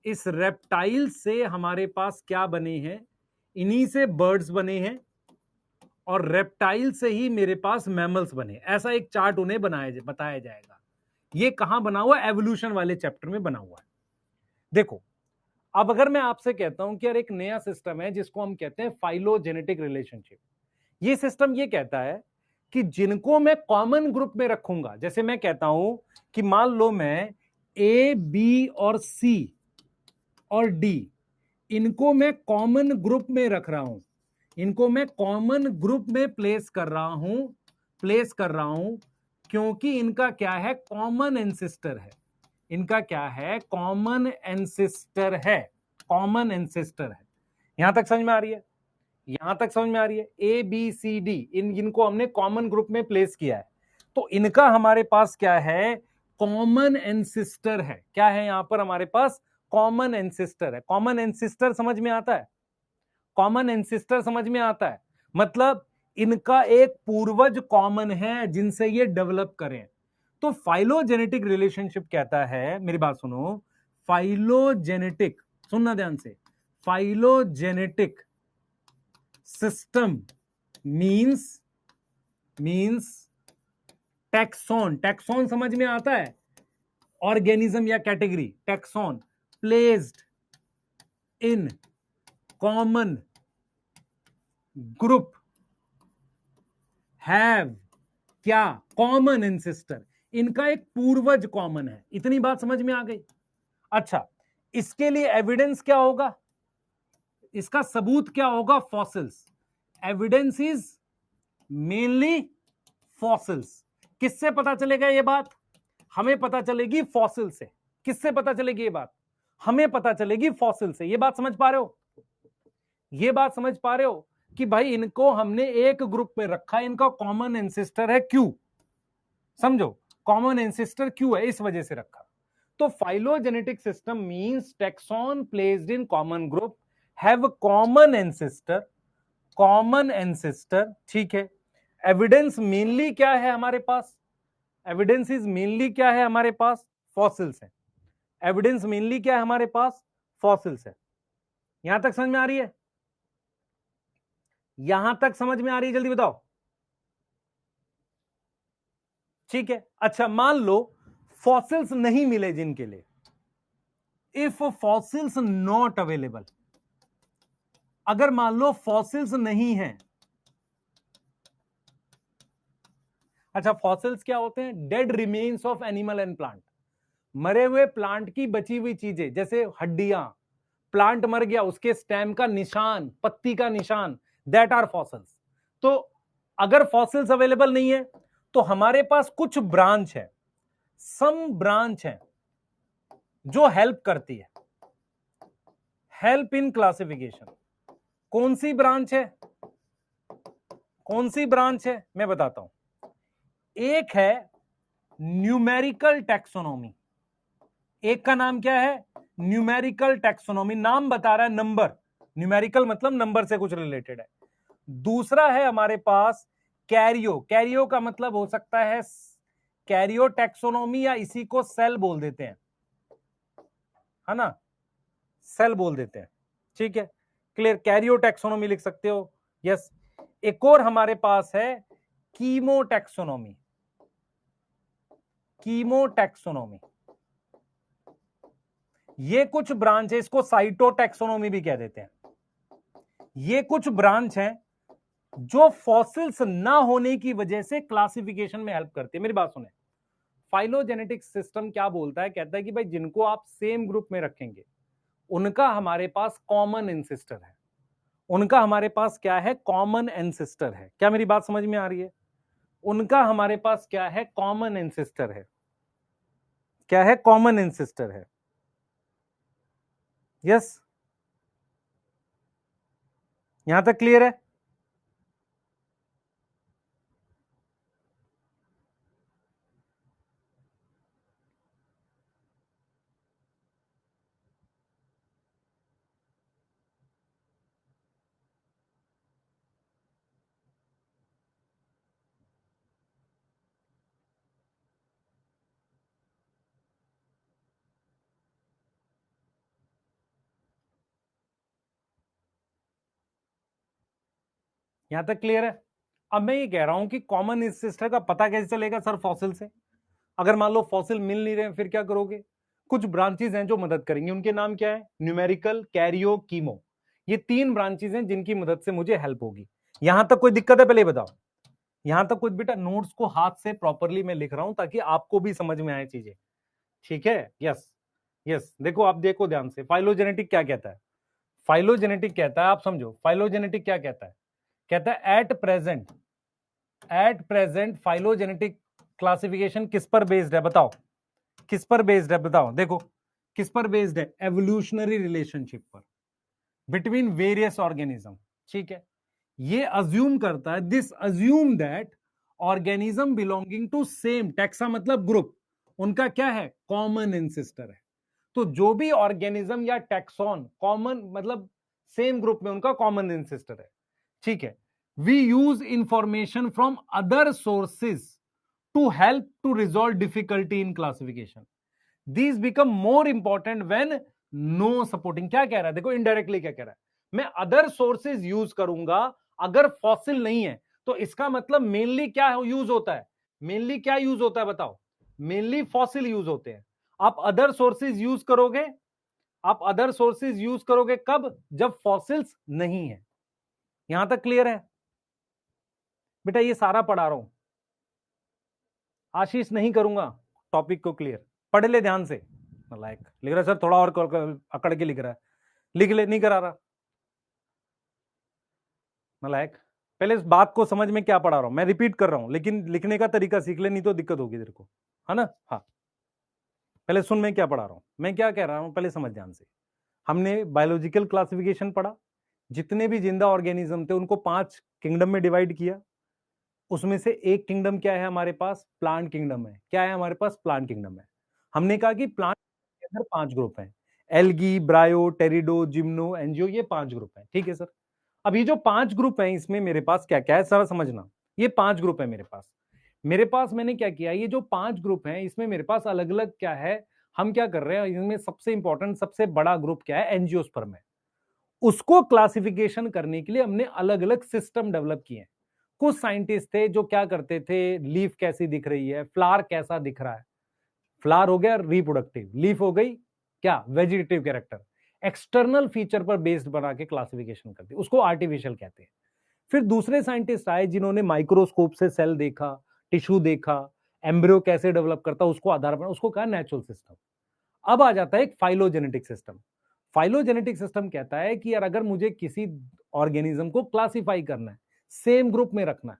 इस रेप्टाइल से हमारे पास क्या बने हैं, इन्हीं से बर्ड्स बने हैं और रेप्टाइल से ही मेरे पास मैमल्स बने। ऐसा एक चार्ट उन्हें बताया जाएगा। ये कहां बना हुआ? एवोल्यूशन वाले चैप्टर में बना हुआ है। देखो, अब अगर मैं आपसे कहता हूं कि यार एक नया सिस्टम है जिसको हम कहते हैं फाइलोजेनेटिक रिलेशनशिप, ये सिस्टम ये कहता है कि जिनको मैं कॉमन ग्रुप में रखूंगा, जैसे मैं कहता हूं कि मान लो मैं ए बी और सी और डी, इनको मैं कॉमन ग्रुप में रख रहा हूं, इनको मैं कॉमन ग्रुप में प्लेस कर रहा हूं क्योंकि इनका क्या है, कॉमन एंसेस्टर है। इनका क्या है, कॉमन एंसेस्टर है। कॉमन एंसेस्टर है। यहां तक समझ में आ रही है? यहां तक समझ में आ रही है? ए बी सी डी, इनको हमने कॉमन ग्रुप में प्लेस किया है, तो इनका हमारे पास क्या है, कॉमन एंसेस्टर है। क्या है यहां पर हमारे पास? कॉमन एंसेस्टर है। कॉमन एंसेस्टर समझ में आता है? कॉमन एंसेस्टर समझ में आता है, मतलब इनका एक पूर्वज कॉमन है जिनसे ये डेवलप करें। तो फाइलोजेनेटिक रिलेशनशिप कहता है, मेरी बात सुनो, फाइलोजेनेटिक, सुनना ध्यान से, phylogenetic system means means taxon, taxon समझ में आता है, ऑर्गेनिज्म या category, taxon placed in common group have क्या, कॉमन एंसेस्टर, इनका एक पूर्वज कॉमन है। इतनी बात समझ में आ गई। अच्छा, इसके लिए एविडेंस क्या होगा, इसका सबूत क्या होगा, fossils. Evidence is mainly fossils. किससे पता चलेगा ये बात, हमें पता चलेगी फॉसिल से। किससे पता चलेगी ये बात, हमें पता चलेगी फॉसिल से। ये बात समझ पा रहे हो, ये बात समझ पा रहे हो कि भाई इनको हमने एक ग्रुप में रखा है, इनका कॉमन एंसेस्टर है, क्यों, समझो, कॉमन एंसेस्टर क्यों है, इस वजह से रखा। तो phylogenetic system means taxon placed in common group have common ancestor, common ancestor, ठीक है। एविडेंस मेनली क्या है हमारे पास, एविडेंस इज मेनली क्या है हमारे पास, फॉसिल्स है। एविडेंस मेनली क्या है हमारे पास, फॉसिल्स है। यहां तक समझ में आ रही है, यहां तक समझ में आ रही है, जल्दी बताओ। ठीक है, अच्छा मान लो फॉसिल्स नहीं मिले जिनके लिए, इफ फॉसिल्स नॉट अवेलेबल, अगर मान लो फॉसिल्स नहीं है। अच्छा, फॉसिल्स क्या होते हैं, dead remains of animal and plant, मरे हुए प्लांट की बची हुई चीजें, जैसे हड्डियां, प्लांट मर गया उसके स्टेम का निशान, पत्ती का निशान, दैट आर फॉसिल्स। तो अगर फॉसिल्स अवेलेबल नहीं है तो हमारे पास कुछ ब्रांच है, सम ब्रांच है जो हेल्प करती है, हेल्प इन क्लासिफिकेशन। कौन सी ब्रांच है, कौन सी ब्रांच है, मैं बताता हूं। एक है न्यूमेरिकल टैक्सोनॉमी, एक का नाम क्या है, न्यूमेरिकल टैक्सोनॉमी, नाम बता रहा है नंबर, न्यूमेरिकल मतलब नंबर से कुछ रिलेटेड है। दूसरा है हमारे पास कैरियो, कैरियो का मतलब हो सकता है कैरियो टैक्सोनॉमी, या इसी को सेल बोल देते हैं, है ना, सेल बोल देते हैं, ठीक है, क्लियर, कैरियो टैक्सोनॉमी लिख सकते हो, यस। एक और हमारे पास है कीमो टैक्सोनॉमी, कीमो टैक्सोनॉमी, ये कुछ ब्रांच है, इसको साइटो टैक्सोनॉमी भी कह देते हैं। ये कुछ ब्रांच है जो फॉसिल्स ना होने की वजह से क्लासिफिकेशन में हेल्प करती है। मेरी बात सुने, फाइलोजेनेटिक सिस्टम क्या बोलता है, कहता है कि भाई जिनको आप सेम ग्रुप में रखेंगे उनका हमारे पास कॉमन एंसेस्टर है, उनका हमारे पास क्या है, कॉमन एंसेस्टर है। क्या मेरी बात समझ में आ रही है, उनका हमारे पास क्या है, कॉमन एंसेस्टर है, क्या है, कॉमन एंसेस्टर है, यस। यहां तक क्लियर है, यहां तक क्लियर है। अब मैं ये कह रहा हूं कि कॉमन एंसेस्टर का पता कैसे चलेगा सर, फॉसिल से। अगर मान लो फॉसिल मिल नहीं रहे फिर क्या करोगे, कुछ ब्रांचेस हैं जो मदद करेंगे, उनके नाम क्या है, न्यूमेरिकल, कैरियो, कीमो। ये तीन ब्रांचेस हैं जिनकी मदद से मुझे हेल्प होगी। यहां तक कोई दिक्कत है, पहले बताओ। यहां तक कुछ, बेटा नोट्स को हाथ से प्रॉपरली मैं लिख रहा हूं ताकि आपको भी समझ में आए चीजें, ठीक है, यस। यस, देखो आप देखो ध्यान से, फाइलोजेनेटिक क्या कहता है, फाइलोजेनेटिक कहता है, आप समझो, फाइलोजेनेटिक क्या कहता है, कहता है एट प्रेजेंट फाइलोजेनेटिक क्लासिफिकेशन किस पर बेस्ड है, बताओ किस पर बेस्ड है, बताओ, देखो किस पर बेस्ड है, एवोल्यूशनरी रिलेशनशिप पर बिटवीन वेरियस ऑर्गेनिज्म, ठीक है। ये अज्यूम करता है, this assume that organism belonging to same, taxa मतलब ग्रुप, उनका क्या है, कॉमन एंसेस्टर है। तो जो भी ऑर्गेनिज्म या टैक्सॉन कॉमन मतलब सेम ग्रुप में, उनका कॉमन एंसेस्टर है, ठीक है। We use information from other sources to help to resolve difficulty in classification, these become more important when no supporting. क्या कह रहा है, देखो इनडायरेक्टली क्या कह रहा है, मैं अदर सोर्सेज यूज करूंगा, अगर फॉसिल नहीं है तो इसका मतलब मेनली क्या यूज होता है, मेनली क्या यूज होता है बताओ, मेनली फॉसिल यूज होते हैं। आप अदर सोर्सेज यूज करोगे, आप अदर सोर्सेज यूज करोगे कब, जब फॉसिल्स नहीं है। यहां तक क्लियर है बेटा, ये सारा पढ़ा रहा हूं आशीष, नहीं करूंगा टॉपिक को क्लियर, पढ़ ले ध्यान से। लाइक लिख रहा है सर, थोड़ा और अकड़ के लिख रहा है, लिख ले, नहीं करा रहा लाइक। पहले इस बात को समझ में क्या पढ़ा रहा हूं, मैं रिपीट कर रहा हूं, लेकिन लिखने का तरीका सीख ले, नहीं तो दिक्कत होगी तेरे को, है ना। हाँ, पहले सुन मैं क्या पढ़ा रहा हूं, मैं क्या कह रहा हूं, पहले समझ ध्यान से। हमने बायोलॉजिकल क्लासिफिकेशन पढ़ा, जितने भी जिंदा ऑर्गेनिज्म थे उनको 5 किंगडम में डिवाइड किया। उसमें से एक किंगडम क्या है हमारे पास, प्लांट किंगडम है। क्या है हमारे पास, प्लांट किंगडम है। हमने कहा कि प्लांट के अंदर 5 ग्रुप हैं, algae, bryo, pterido, gymno, angio, ये 5 ग्रुप हैं। ठीक है सर। अब ये जो 5 ग्रुप हैं, इसमें मेरे पास क्या क्या है सारा समझना। ये 5 ग्रुप है मेरे पास मैंने क्या किया, ये जो 5 ग्रुप हैं इसमें मेरे पास अलग अलग क्या है, हम क्या कर रहे हैं, इनमें सबसे इंपॉर्टेंट सबसे बड़ा ग्रुप क्या है, एंजियोस्पर्म है। उसको क्लासिफिकेशन करने के लिए हमने अलग अलग सिस्टम डेवलप किए हैं। कुछ साइंटिस्ट थे जो क्या करते थे, लीफ कैसी दिख रही है, फ्लावर कैसा दिख रहा है, फ्लावर हो गया रिप्रोडक्टिव, लीफ हो गई क्या, वेजिटेटिव कैरेक्टर, एक्सटर्नल फीचर पर बेस्ड बना के क्लासिफिकेशन करते हैं, उसको आर्टिफिशियल कहते हैं। फिर दूसरे साइंटिस्ट आए जिन्होंने माइक्रोस्कोप से सेल देखा, टिश्यू देखा, एम्ब्रियो कैसे डेवलप करता, उसको आधार बना, उसको कहा नेचुरल सिस्टम। अब आ जाता है एक फाइलोजेनेटिक सिस्टम। फाइलोजेनेटिक सिस्टम कहता है कि यार अगर मुझे किसी ऑर्गेनिज्म को क्लासिफाई करना है, सेम ग्रुप में रखना है,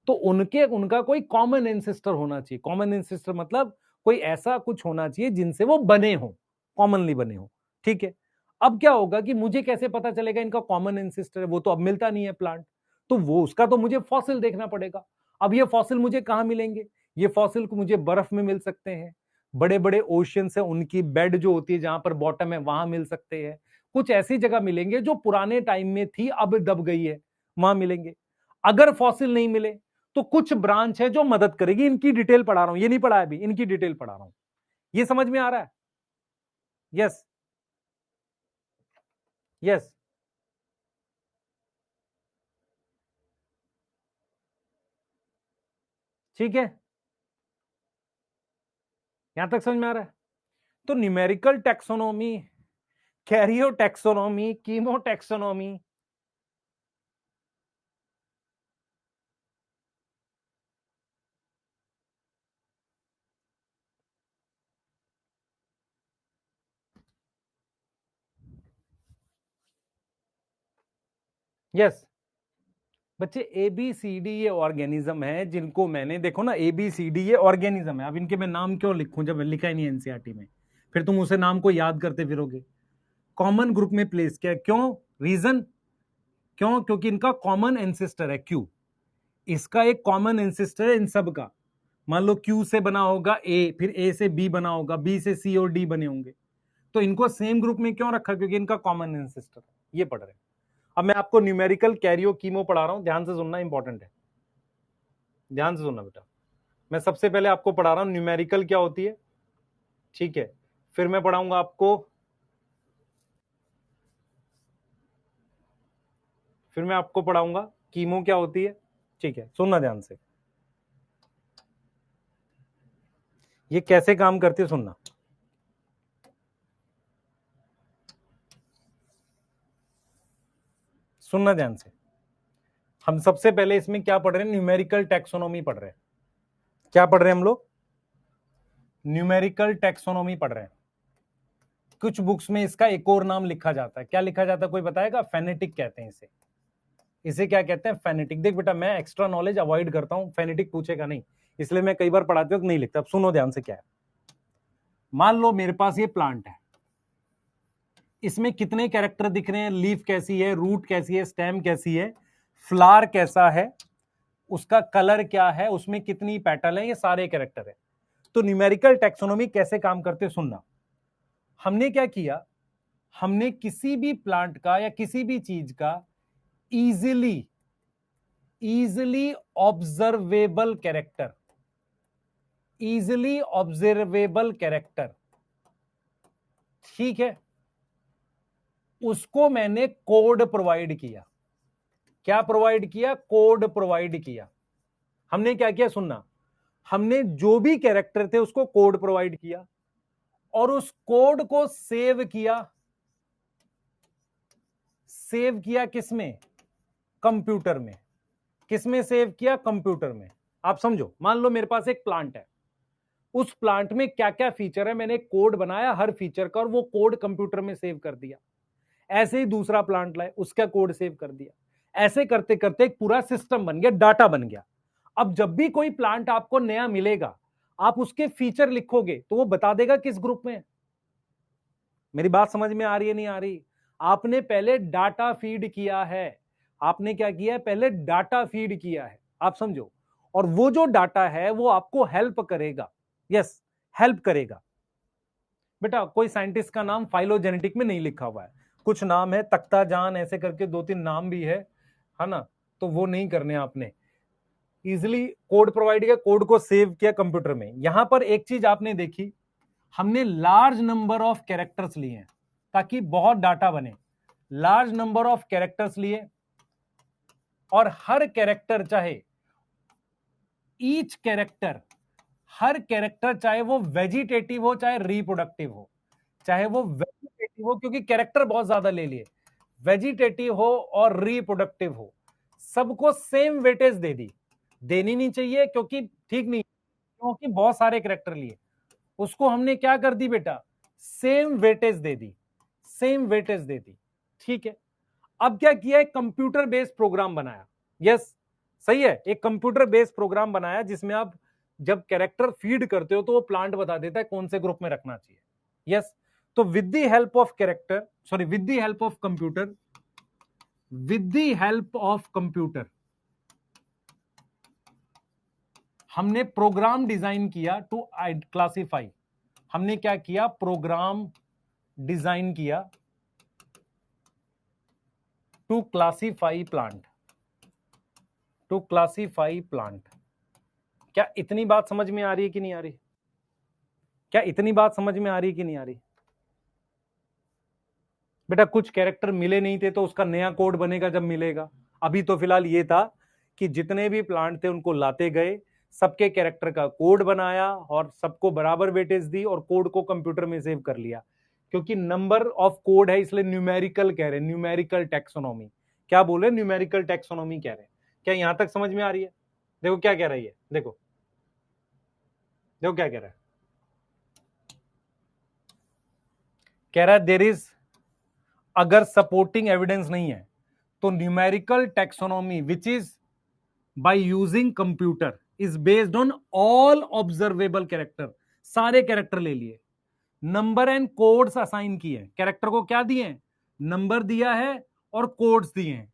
तो उनका कोई कॉमन एंसेस्टर होना चाहिए। कॉमन एंसेस्टर मतलब कोई ऐसा कुछ होना चाहिए जिनसे वो बने हो, कॉमनली बने हो। ठीक है। अब क्या होगा कि मुझे कैसे पता चलेगा इनका कॉमन एंसेस्टर है, वो तो अब मिलता नहीं है प्लांट, तो वो उसका तो मुझे फॉसिल देखना पड़ेगा। अब ये फॉसिल मुझे कहां मिलेंगे, ये फॉसिल को मुझे बर्फ में मिल सकते हैं, बड़े बड़े ओशियन से उनकी बेड जो होती है जहां पर बॉटम है वहां मिल सकते हैं, कुछ ऐसी जगह मिलेंगे जो पुराने टाइम में थी अब दब गई है, वहां मिलेंगे। अगर फॉसिल नहीं मिले तो कुछ ब्रांच है जो मदद करेगी, इनकी डिटेल पढ़ा रहा हूं, ये नहीं पढ़ा है अभी, इनकी डिटेल पढ़ा रहा हूं। ये समझ में आ रहा है? यस, यस, ठीक है, यहां तक समझ में आ रहा है? तो numerical taxonomy, Cairo taxonomy, chemo taxonomy, yes बच्चे, ए बी सी डी ये ऑर्गेनिज्म है जिनको मैंने, देखो ना, ए बी सी डी ये ऑर्गेनिज्म है। अब इनके मैं नाम क्यों लिखूं जब लिखा ही नहीं एनसीईआरटी में, फिर तुम उसे नाम को याद करते फिरोगे। कॉमन ग्रुप में प्लेस किया, क्यों, रीजन क्यों, क्योंकि इनका कॉमन एंसेस्टर है क्यू, इसका एक कॉमन एंसेस्टर है इन सब का। मान लो क्यू से बना होगा ए, फिर ए से बी बना होगा, बी से सी और डी बने होंगे, तो इनको सेम ग्रुप में क्यों रखा, क्योंकि इनका कॉमन एंसेस्टर। ये पढ़ रहे हैं। अब मैं आपको न्यूमेरिकल कैरियो कीमो पढ़ा रहा हूं, ध्यान से सुनना, इंपॉर्टेंट है, ध्यान से सुनना बेटा। मैं सबसे पहले आपको पढ़ा रहा हूं न्यूमेरिकल क्या होती है, ठीक है, फिर मैं पढ़ाऊंगा आपको, फिर मैं आपको पढ़ाऊंगा कीमो क्या होती है। ठीक है, सुनना ध्यान से, ये कैसे काम करती है सुनना। सुनना ध्यान से, हम सबसे पहले इसमें क्या पढ़ रहे हैं, न्यूमेरिकल टैक्सोनॉमी पढ़ रहे हैं। क्या पढ़ रहे हैं हम लोग, न्यूमेरिकल टैक्सोनॉमी पढ़ रहे हैं। कुछ बुक्स में इसका एक और नाम लिखा जाता है, क्या लिखा जाता है कोई बताएगा, फेनेटिक कहते हैं इसे। इसे क्या कहते हैं, फेनेटिक। देख बेटा, मैं एक्स्ट्रा नॉलेज अवॉइड करता हूं, फेनेटिक पूछेगा नहीं, इसलिए मैं कई बार पढ़ाते वक्त नहीं लिखता। अब सुनो ध्यान से क्या है। मान लो मेरे पास ये प्लांट है, इसमें कितने कैरेक्टर दिख रहे हैं, लीफ कैसी है, रूट कैसी है, स्टेम कैसी है, फ्लावर कैसा है, उसका कलर क्या है, उसमें कितनी पेटल है, ये सारे कैरेक्टर है। तो न्यूमेरिकल टैक्सोनॉमी कैसे काम करते सुनना। हमने क्या किया, हमने किसी भी प्लांट का या किसी भी चीज का easily easily observable character, easily observable character, ठीक है, उसको मैंने कोड प्रोवाइड किया। क्या प्रोवाइड किया? कोड प्रोवाइड किया। हमने क्या किया? सुनना, हमने जो भी कैरेक्टर थे उसको कोड प्रोवाइड किया और उस कोड को सेव किया। सेव किया किसमें? कंप्यूटर में। किसमें सेव किया? कंप्यूटर में। आप समझो, मान लो मेरे पास एक प्लांट है, उस प्लांट में क्या क्या फीचर है, मैंने कोड बनाया हर फीचर का और वो कोड कंप्यूटर में सेव कर दिया। ऐसे ही दूसरा प्लांट लाए, उसका कोड सेव कर दिया। ऐसे करते करते एक पूरा सिस्टम बन गया, डाटा बन गया। अब जब भी कोई प्लांट आपको नया मिलेगा, आप उसके फीचर लिखोगे तो वो बता देगा किस ग्रुप में है। मेरी बात समझ में आ रही है नहीं आ रही? आपने पहले डाटा फीड किया है। आपने क्या किया है? पहले डाटा फीड किया है। आप समझो, और वो जो डाटा है वो आपको हेल्प करेगा। यस, हेल्प करेगा। बेटा कोई साइंटिस्ट का नाम फाइलोजेनेटिक में नहीं लिखा हुआ है, कुछ नाम है तख्ता जान ऐसे करके 2-3 नाम भी है ना? तो वो नहीं करने आपने। इजिली कोड प्रोवाइड किया, कोड को सेव किया कंप्यूटर में। यहां पर एक चीज आपने देखी, हमने लार्ज नंबर ऑफ कैरेक्टर्स लिए हैं ताकि बहुत डाटा बने। लार्ज नंबर ऑफ कैरेक्टर्स लिए और हर कैरेक्टर, चाहे ईच कैरेक्टर, हर कैरेक्टर चाहे वो वेजिटेटिव हो चाहे रिप्रोडक्टिव हो, चाहे वो वेजिटेटिव हो क्योंकि कैरेक्टर बहुत ज्यादा ले लिए, वेजिटेटिव हो और रिप्रोडक्टिव हो, सबको सेम वेटेज दे दी। देनी नहीं चाहिए क्योंकि ठीक नहीं, क्योंकि बहुत सारे कैरेक्टर लिए, उसको हमने क्या कर दी बेटा? सेम वेटेज दे दी। सेम वेटेज दे दी। ठीक है, अब क्या किया? एक कंप्यूटर बेस्ड प्रोग्राम बनाया। यस, सही है, एक कंप्यूटर बेस्ड प्रोग्राम बनाया जिसमें आप जब कैरेक्टर फीड करते हो तो वो प्लांट बता देता है कौन से ग्रुप में रखना चाहिए। यस, तो with the help of character, sorry with the help of computer, with the help of computer हमने प्रोग्राम डिजाइन किया टू क्लासिफाई। हमने क्या किया? प्रोग्राम डिजाइन किया to classify plant, to classify plant. क्या इतनी बात समझ में आ रही है कि नहीं आ रही? क्या इतनी बात समझ में आ रही है कि नहीं आ रही? बेटा कुछ कैरेक्टर मिले नहीं थे तो उसका नया कोड बनेगा जब मिलेगा। अभी तो फिलहाल ये था कि जितने भी प्लांट थे उनको लाते गए, सबके कैरेक्टर का कोड बनाया और सबको बराबर वेटेज दी और कोड को कंप्यूटर में सेव कर लिया। क्योंकि नंबर ऑफ कोड है इसलिए न्यूमेरिकल कह रहे हैं, न्यूमेरिकल टेक्सोनॉमी। क्या बोले? न्यूमेरिकल टेक्सोनॉमी कह रहे हैं। क्या यहां तक समझ में आ रही है? देखो क्या कह रही है, देखो देखो क्या कह रहा है। कह रहा है देयर इज, अगर सपोर्टिंग एविडेंस नहीं है तो numerical taxonomy which is by using computer is based on all observable character. सारे कैरेक्टर ले लिए, नंबर एंड कोड्स असाइन किए। कैरेक्टर को क्या दिए? नंबर दिया है और कोड्स दिए हैं।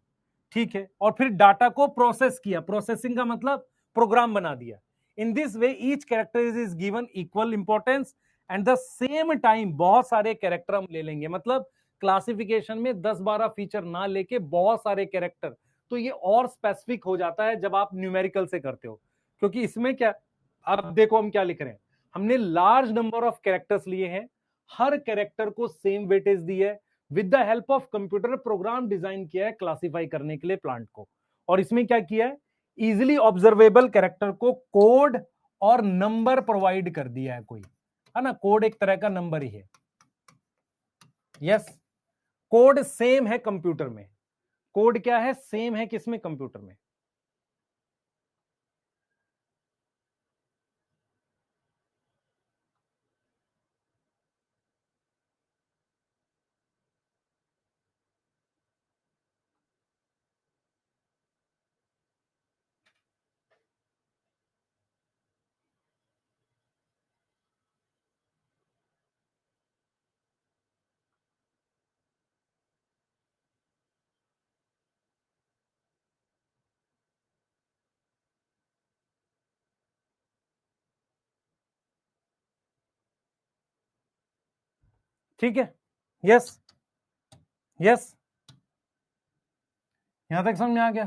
ठीक है, और फिर डाटा को प्रोसेस किया। प्रोसेसिंग का मतलब प्रोग्राम बना दिया। In this way each character is given equal importance and the same time बहुत सारे कैरेक्टर हम ले लेंगे। मतलब क्लासिफिकेशन में 10-12 फीचर ना लेके बहुत सारे कैरेक्टर, तो ये और स्पेसिफिक हो जाता है जब आप न्यूमेरिकल से करते हो। क्योंकि इसमें क्या, अब देखो हम क्या लिख रहे हैं, हमने लार्ज नंबर ऑफ कैरेक्टर्स लिए हैं, हर कैरेक्टर को सेम वेटेज दी है, with the help of computer program design किया है क्लासिफाई करने के लिए प्लांट को। और इसमें क्या किया है? इजिली ऑब्जर्वेबल कैरेक्टर को कोड और नंबर प्रोवाइड कर दिया है कोई, है ना? कोड एक तरह का नंबर ही है। यस, कोड सेम है कंप्यूटर में। कोड क्या है? सेम है किसमें? कंप्यूटर में। ठीक है, यस यस, यहां तक समझ में आ गया?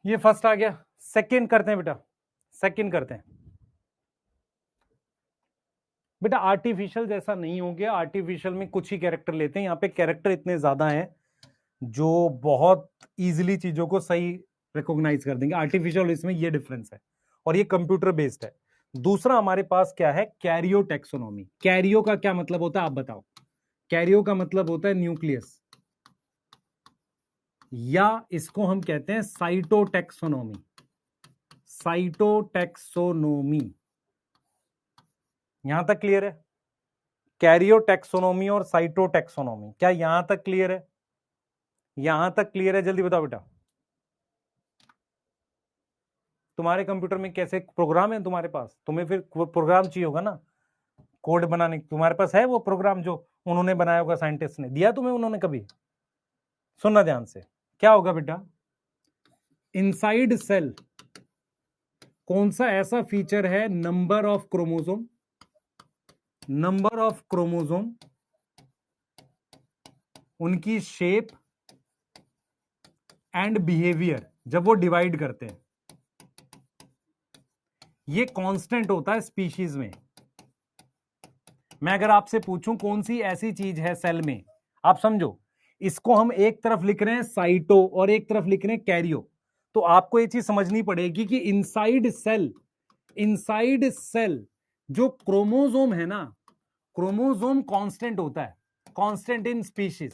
ये फर्स्ट आ गया। सेकंड करते हैं बेटा, सेकंड करते हैं। बेटा आर्टिफिशियल जैसा नहीं हो गया, आर्टिफिशियल में कुछ ही कैरेक्टर लेते हैं, यहाँ पे कैरेक्टर इतने ज्यादा हैं जो बहुत इजीली चीजों को सही रिकॉग्नाइज कर देंगे। आर्टिफिशियल इसमें ये डिफरेंस है, और ये कंप्यूटर बेस्ड है। दूसरा हमारे पास क्या है, कैरियो टेक्सोनॉमी। कैरियो का क्या मतलब होता है आप बताओ? कैरियो का मतलब होता है न्यूक्लियस, या इसको हम कहते हैं साइटोटेक्सोनॉमी। साइटोटेक्सोनोमी, यहां तक क्लियर है? कैरियोटेक्सोनोमी और साइटोटेक्सोनोमी, क्या यहां तक क्लियर है? यहां तक क्लियर है? जल्दी बताओ बेटा, तुम्हारे कंप्यूटर में कैसे प्रोग्राम है तुम्हारे पास? तुम्हें फिर प्रोग्राम चाहिए होगा ना कोड बनाने, तुम्हारे पास है वो प्रोग्राम जो उन्होंने बनाया होगा, साइंटिस्ट ने दिया तुम्हें उन्होंने कभी? सुनना ध्यान से, क्या होगा बेटा, इनसाइड सेल कौन सा ऐसा फीचर है, number of chromosome, number of chromosome, उनकी शेप एंड बिहेवियर जब वो डिवाइड करते हैं, ये कांस्टेंट होता है स्पीशीज में। मैं अगर आपसे पूछूं कौन सी ऐसी चीज है सेल में, आप समझो इसको हम एक तरफ लिख रहे हैं साइटो और एक तरफ लिख रहे हैं कैरियो, तो आपको ये चीज समझनी पड़ेगी कि इनसाइड सेल, इनसाइड सेल जो क्रोमोसोम है ना, क्रोमोसोम कांस्टेंट होता है, constant in species,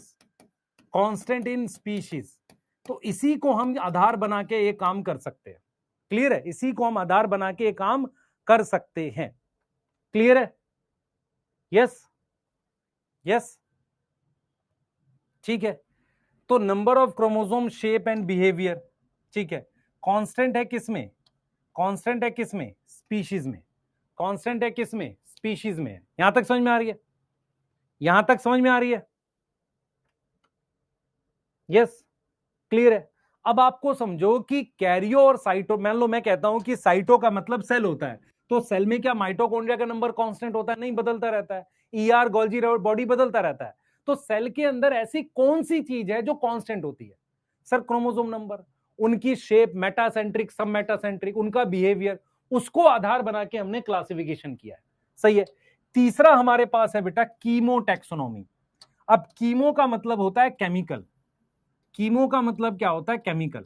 constant in species. तो इसी को हम आधार बना के ये काम कर सकते हैं। क्लियर है? इसी को हम आधार बना के ये काम कर सकते हैं। क्लियर है? यस यस, ठीक है। तो number of chromosome, shape and behaviour, ठीक है, कांस्टेंट है किसमें? कांस्टेंट है किसमें? स्पीशीज में। कांस्टेंट है किसमें? स्पीशीज में। यहां तक समझ में आ रही है? यहां तक समझ में आ रही है? यस, क्लियर है? अब आपको समझो कि कैरियो और साइटो, मान लो मैं कहता हूं कि साइटो का मतलब सेल होता है, तो सेल में क्या माइटोकॉन्ड्रिया का नंबर कांस्टेंट होता है? नहीं, बदलता रहता है। ईआर, गोल्जी बॉडी बदलता रहता है। तो सेल के अंदर ऐसी कौन सी चीज है जो कांस्टेंट होती है? सर क्रोमोसोम नंबर, उनकी शेप, मेटासेंट्रिक, सब मेटासेंट्रिक, उनका बिहेवियर, उसको आधार बना के हमने क्लासिफिकेशन किया है। सही है। तीसरा हमारे पास है बेटा कीमोटेक्सोनॉमी। अब कीमो का मतलब होता है केमिकल। कीमो का मतलब क्या होता है? केमिकल।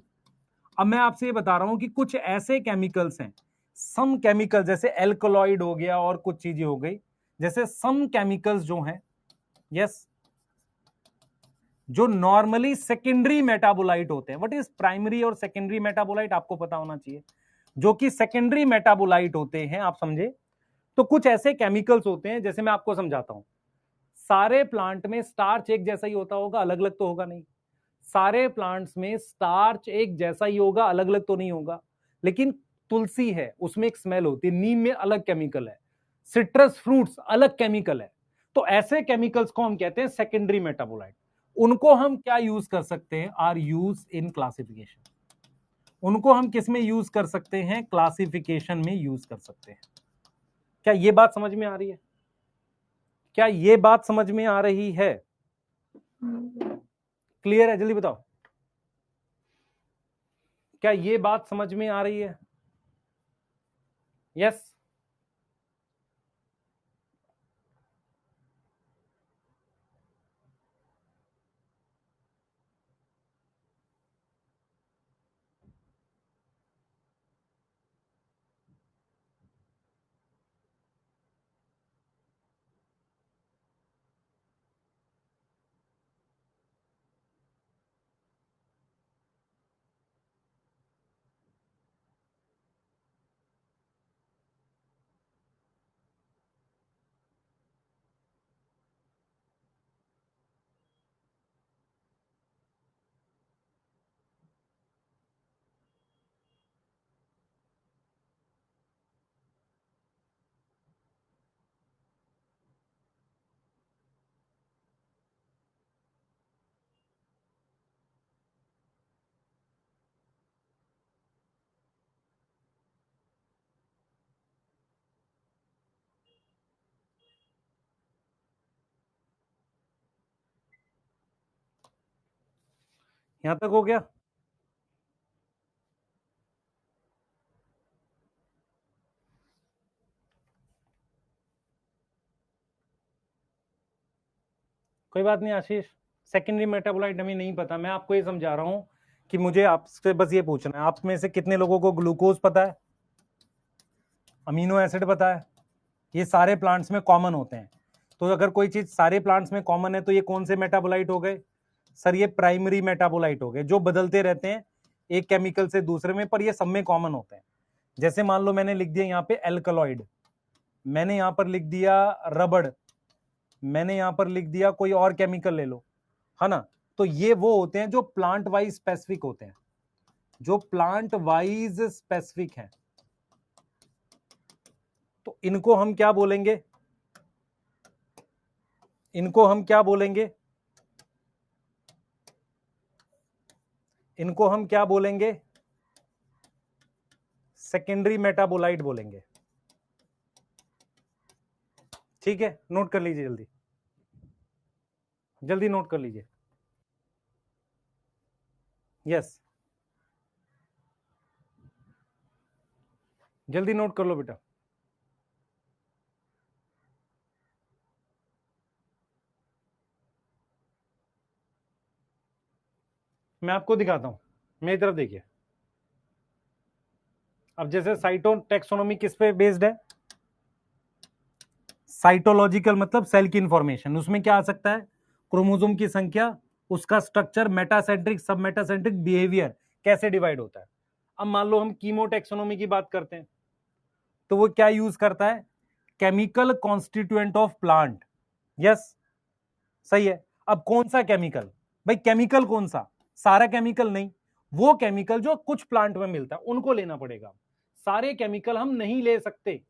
अब मैं आपसे ये बता रहा हूं कि कुछ ऐसे केमिकल्स हैं, सम केमिकल, जैसे एल्कलॉइड हो गया और कुछ चीजें हो गई, जैसे सम केमिकल्स जो हैं, यस, जो नॉर्मली सेकेंडरी मेटाबोलाइट होते हैं। व्हाट इज प्राइमरी और सेकेंडरी मेटाबोलाइट? आपको पता होना चाहिए। जो कि सेकेंडरी मेटाबोलाइट होते हैं, आप समझे? तो कुछ ऐसे केमिकल्स होते हैं, जैसे मैं आपको समझाता हूं। सारे प्लांट में स्टार्च एक जैसा ही होता होगा? अलग अलग तो होगा नहीं। सारे प्लांट्स में स्टार्च एक जैसा ही होगा? अलग अलग तो नहीं होगा। लेकिन तुलसी है, उसमें एक स्मेल होती है, नीम में अलग केमिकल है, सिट्रस फ्रूट्स अलग केमिकल है। तो ऐसे केमिकल्स को हम कहते हैं सेकेंडरी मेटाबोलाइट। उनको हम क्या यूज कर सकते हैं? Are use in classification. उनको हम किस में यूज कर सकते हैं? क्लासिफिकेशन में यूज कर सकते हैं। क्या ये बात समझ में आ रही है? क्या ये बात समझ में आ रही है? क्लियर है? जल्दी बताओ, क्या ये बात समझ में आ रही है? यस। यहां तक हो गया? कोई बात नहीं आशीष, सेकेंडरी मेटाबोलाइट हमें नहीं पता, मैं आपको ये समझा रहा हूं कि मुझे आपसे बस ये पूछना है, आप में से कितने लोगों को ग्लूकोज पता है, अमीनो एसिड पता है, ये सारे प्लांट्स में कॉमन होते हैं। तो अगर कोई चीज सारे प्लांट्स में कॉमन है तो ये कौन से मेटाबोलाइट हो गए सर, ये प्राइमरी मेटाबोलाइट हो गए, जो बदलते रहते हैं एक केमिकल से दूसरे में, पर ये सब में कॉमन होते हैं। जैसे मान लो मैंने लिख दिया यहाँ पे एल्कलॉइड, मैंने यहां पर लिख दिया रबड़, मैंने यहां पर लिख दिया कोई और केमिकल ले लो, है ना। तो ये वो होते हैं जो प्लांट वाइज स्पेसिफिक होते हैं, जो प्लांट वाइज स्पेसिफिक हैं। तो इनको हम क्या बोलेंगे, इनको हम क्या बोलेंगे, इनको हम क्या बोलेंगे, सेकेंडरी मेटाबोलाइट बोलेंगे। ठीक है, नोट कर लीजिए, जल्दी जल्दी नोट कर लीजिए। यस, जल्दी नोट कर लो बेटा। मैं आपको दिखाता हूं, मेरी तरफ देखिए। अब जैसे साइटो टेक्सोनोमी किस पे बेस्ड है, साइटोलॉजिकल मतलब सेल की इंफॉर्मेशन, उसमें क्या आ सकता है, क्रोमोसोम की संख्या, उसका स्ट्रक्चर, मेटासेंट्रिक सब मेटासेंट्रिक बिहेवियर, कैसे डिवाइड होता है। अब मान लो हम कीमोटेक्सोनोमी की बात करते हैं, तो वो क्या यूज करता है, chemical constituent of plant. Yes, सही है। अब कौन सा केमिकल, भाई केमिकल कौन सा, सारा केमिकल नहीं, वो केमिकल जो कुछ प्लांट में मिलता है उनको लेना पड़ेगा। सारे केमिकल हम नहीं ले सकते,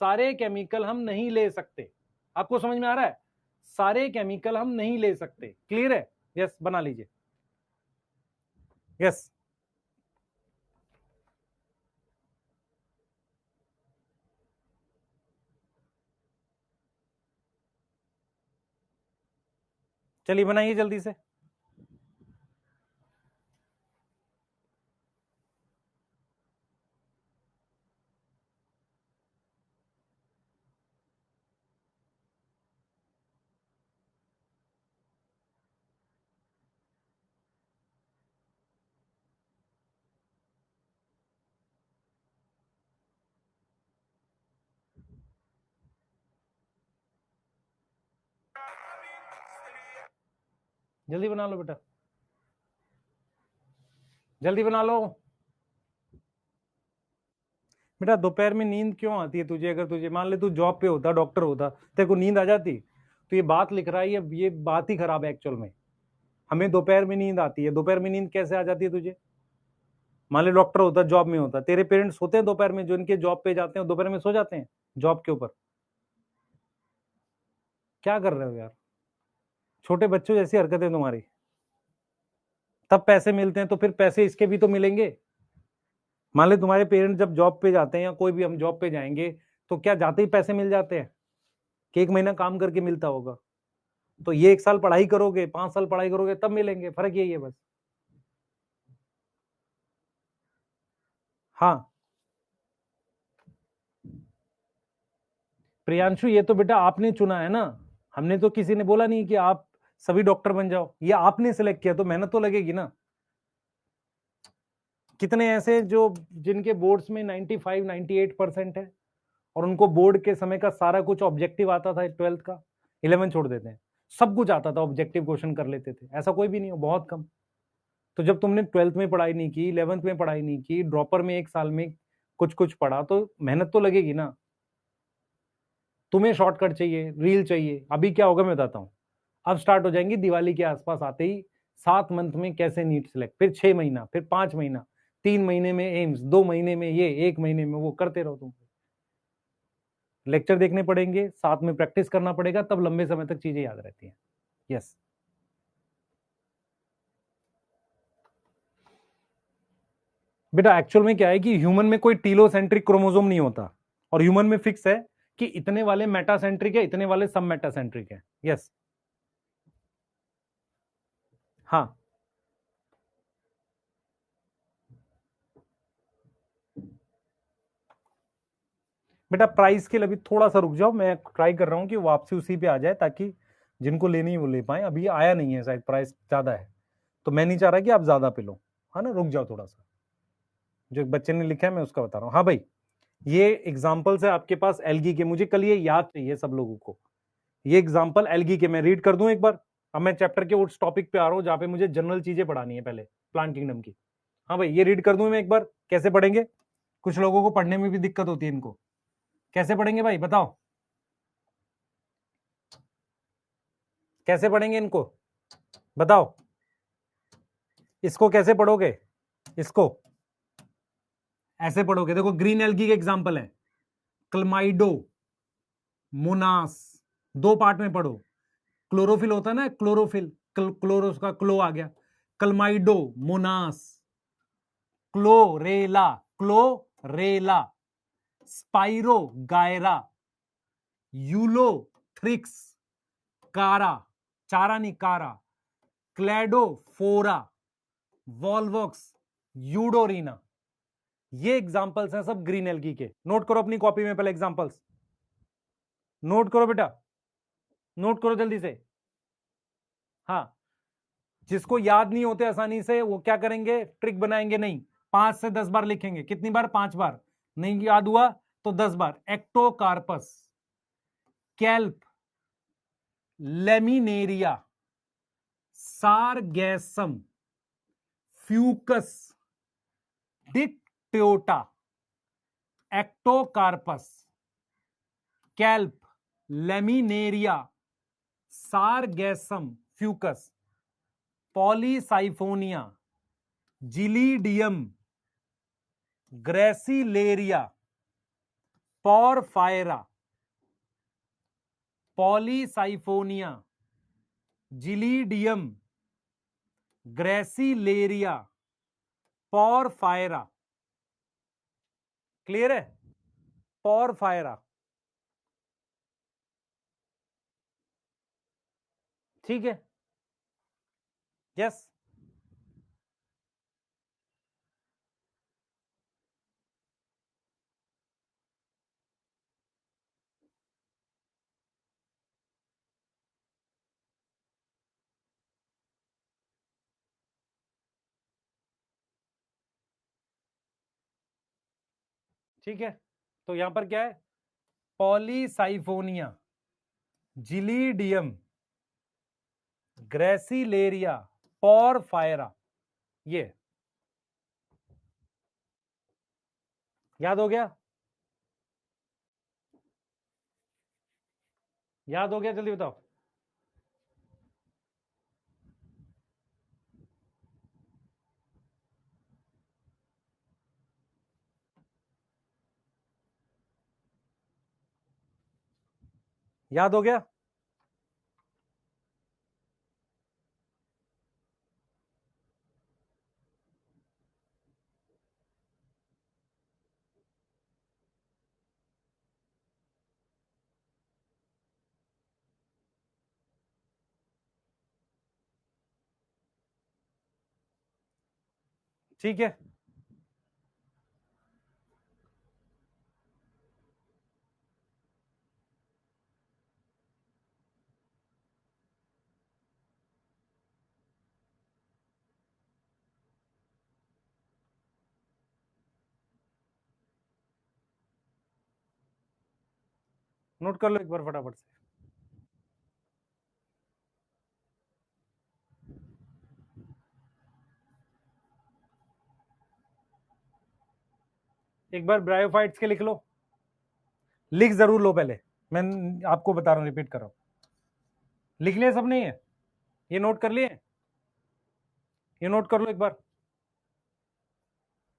सारे केमिकल हम नहीं ले सकते, आपको समझ में आ रहा है, सारे केमिकल हम नहीं ले सकते, क्लियर है। यस, बना लीजिए। यस, चलिए बनाइए जल्दी से। जल्दी बना लो बेटा, जल्दी बना लो बेटा। दोपहर में नींद क्यों आती है तुझे, अगर तुझे मान ले तू जॉब पे होता, डॉक्टर होता, तेरे को नींद आ जाती। तो ये बात लिख रहा है, ये बात ही खराब है एक्चुअल में। हमें दोपहर में नींद आती है, दोपहर में नींद कैसे आ जाती है तुझे। मान ले डॉक्टर होता, जॉब में होता, तेरे पेरेंट्स होते हैं दोपहर में, जो इनके जॉब पे जाते हैं दोपहर में सो जाते हैं जॉब के ऊपर। क्या कर रहे हो यार, छोटे बच्चों जैसी हरकतें तुम्हारी। तब पैसे मिलते हैं तो फिर पैसे इसके भी तो मिलेंगे। मान ले तुम्हारे पेरेंट्स जब जॉब पे जाते हैं, या कोई भी हम जॉब पे जाएंगे, तो क्या जाते ही पैसे मिल जाते हैं, कि एक महीना काम करके मिलता होगा। तो ये 1 साल पढ़ाई करोगे, 5 साल पढ़ाई करोगे, तब मिलेंगे, फर्क यही है बस। हाँ प्रियांशु, ये तो बेटा आपने चुना है ना, हमने तो किसी ने बोला नहीं कि आप सभी डॉक्टर बन जाओ, ये आपने सिलेक्ट किया, तो मेहनत तो लगेगी ना। कितने ऐसे जो जिनके बोर्ड्स में 95 98% है, और उनको बोर्ड के समय का सारा कुछ ऑब्जेक्टिव आता था, 12th का, 11 छोड़ देते हैं, सब कुछ आता था, ऑब्जेक्टिव क्वेश्चन कर लेते थे, ऐसा कोई भी नहीं हो, बहुत कम। तो जब तुमने 12th में पढ़ाई नहीं की, 11th में पढ़ाई नहीं की, ड्रॉपर में 1 साल में कुछ कुछ पढ़ा, तो मेहनत तो लगेगी ना। तुम्हें शॉर्टकट चाहिए, रील चाहिए, अभी क्या होगा मैं बताता हूँ। अब स्टार्ट हो जाएंगी दिवाली के आसपास आते ही, 7 मंथ में कैसे नीट सिलेक्ट, फिर 6 महीना, फिर 5 महीना, 3 महीने में एम्स, 2 महीने में ये, 1 महीने में वो, करते रहो तुम। लेक्चर देखने पड़ेंगे, साथ में प्रैक्टिस करना पड़ेगा, तब लंबे समय तक चीजें याद रहती हैं। यस, बेटा एक्चुअल में क्या है कि ह्यूमन में कोई टीलोसेंट्रिक क्रोमोसोम नहीं होता, और ह्यूमन में फिक्स है कि इतने वाले मेटासेंट्रिक है, इतने वाले सब मेटासेंट्रिक है। यस, हाँ बेटा, प्राइस के लिए अभी थोड़ा सा रुक जाओ, मैं ट्राई कर रहा हूं कि वापसी उसी पे आ जाए, ताकि जिनको लेनी है वो ले पाए, अभी आया नहीं है शायद, प्राइस ज्यादा है, तो मैं नहीं चाह रहा कि आप ज्यादा पे लो, है ना, रुक जाओ थोड़ा सा। जो एक बच्चे ने लिखा है मैं उसका बता रहा हूँ। हाँ भाई, ये एग्जाम्पल्स है आपके पास एल्गी के, मुझे कल ये याद चाहिए सब लोगों को। ये एग्जाम्पल एल्गी के मैं रीड कर दूं एक बार। अब मैं चैप्टर के उस टॉपिक पे आ रहा हूं जहां पे मुझे जनरल चीजें पढ़ानी है पहले, प्लांट किंगडम की। हाँ भाई, ये रीड कर दूं मैं एक बार, कैसे पढ़ेंगे? कुछ लोगों को पढ़ने में भी दिक्कत होती है इनको, कैसे पढ़ेंगे भाई बताओ, कैसे पढ़ेंगे इनको बताओ, इसको कैसे पढ़ोगे? इसको ऐसे पढ़ोगे, देखो ग्रीन एल्गी के एग्जाम्पल है, क्लमाइडो, मोनास, दो पार्ट में पढ़ो। क्लोरोफिल होता है ना, क्लोरोफिल, क्लोरो का क्लो आ गया, Chlamydomonas, Chlorella, Chlorella, Spirogyra, Ulothrix, Chara, Chara नहीं कारा, क्लैडोफोरा, वॉल्वॉक्स, यूडोरीना। ये एग्जांपल्स हैं सब ग्रीन एल्गी के। नोट करो अपनी कॉपी में पहले एग्जांपल्स, नोट करो बेटा, नोट करो जल्दी से। हाँ, जिसको याद नहीं होते आसानी से वो क्या करेंगे, ट्रिक बनाएंगे, नहीं 5 से 10 बार लिखेंगे। कितनी बार? 5 बार। नहीं याद हुआ तो 10 बार। Ectocarpus, kelp, Laminaria, Sargassum, Fucus, Dictyota, Ectocarpus, kelp, Laminaria, Sargassum, Fucus, Polysiphonia, Gelidium, Gracilaria, Porphyra, Polysiphonia, Gelidium, Gracilaria, Porphyra. Clear है? पॉरफायरा, ठीक है, यस। ठीक है, तो यहां पर क्या है? पॉलीसाइफोनिया, जिलीडियम, ग्रेसिलेरिया, पॉरफायरा, ये याद हो गया? याद हो गया? जल्दी बताओ। याद हो गया? ठीक है, नोट कर लो एक बार फटाफट से। एक बार ब्रायोफाइट्स के लिख लो, लिख जरूर लो पहले, मैं आपको बता रहा हूं, रिपीट कर रहा हूं। लिख लिए सब? नहीं है? ये नोट कर लिए? ये नोट कर लो एक बार,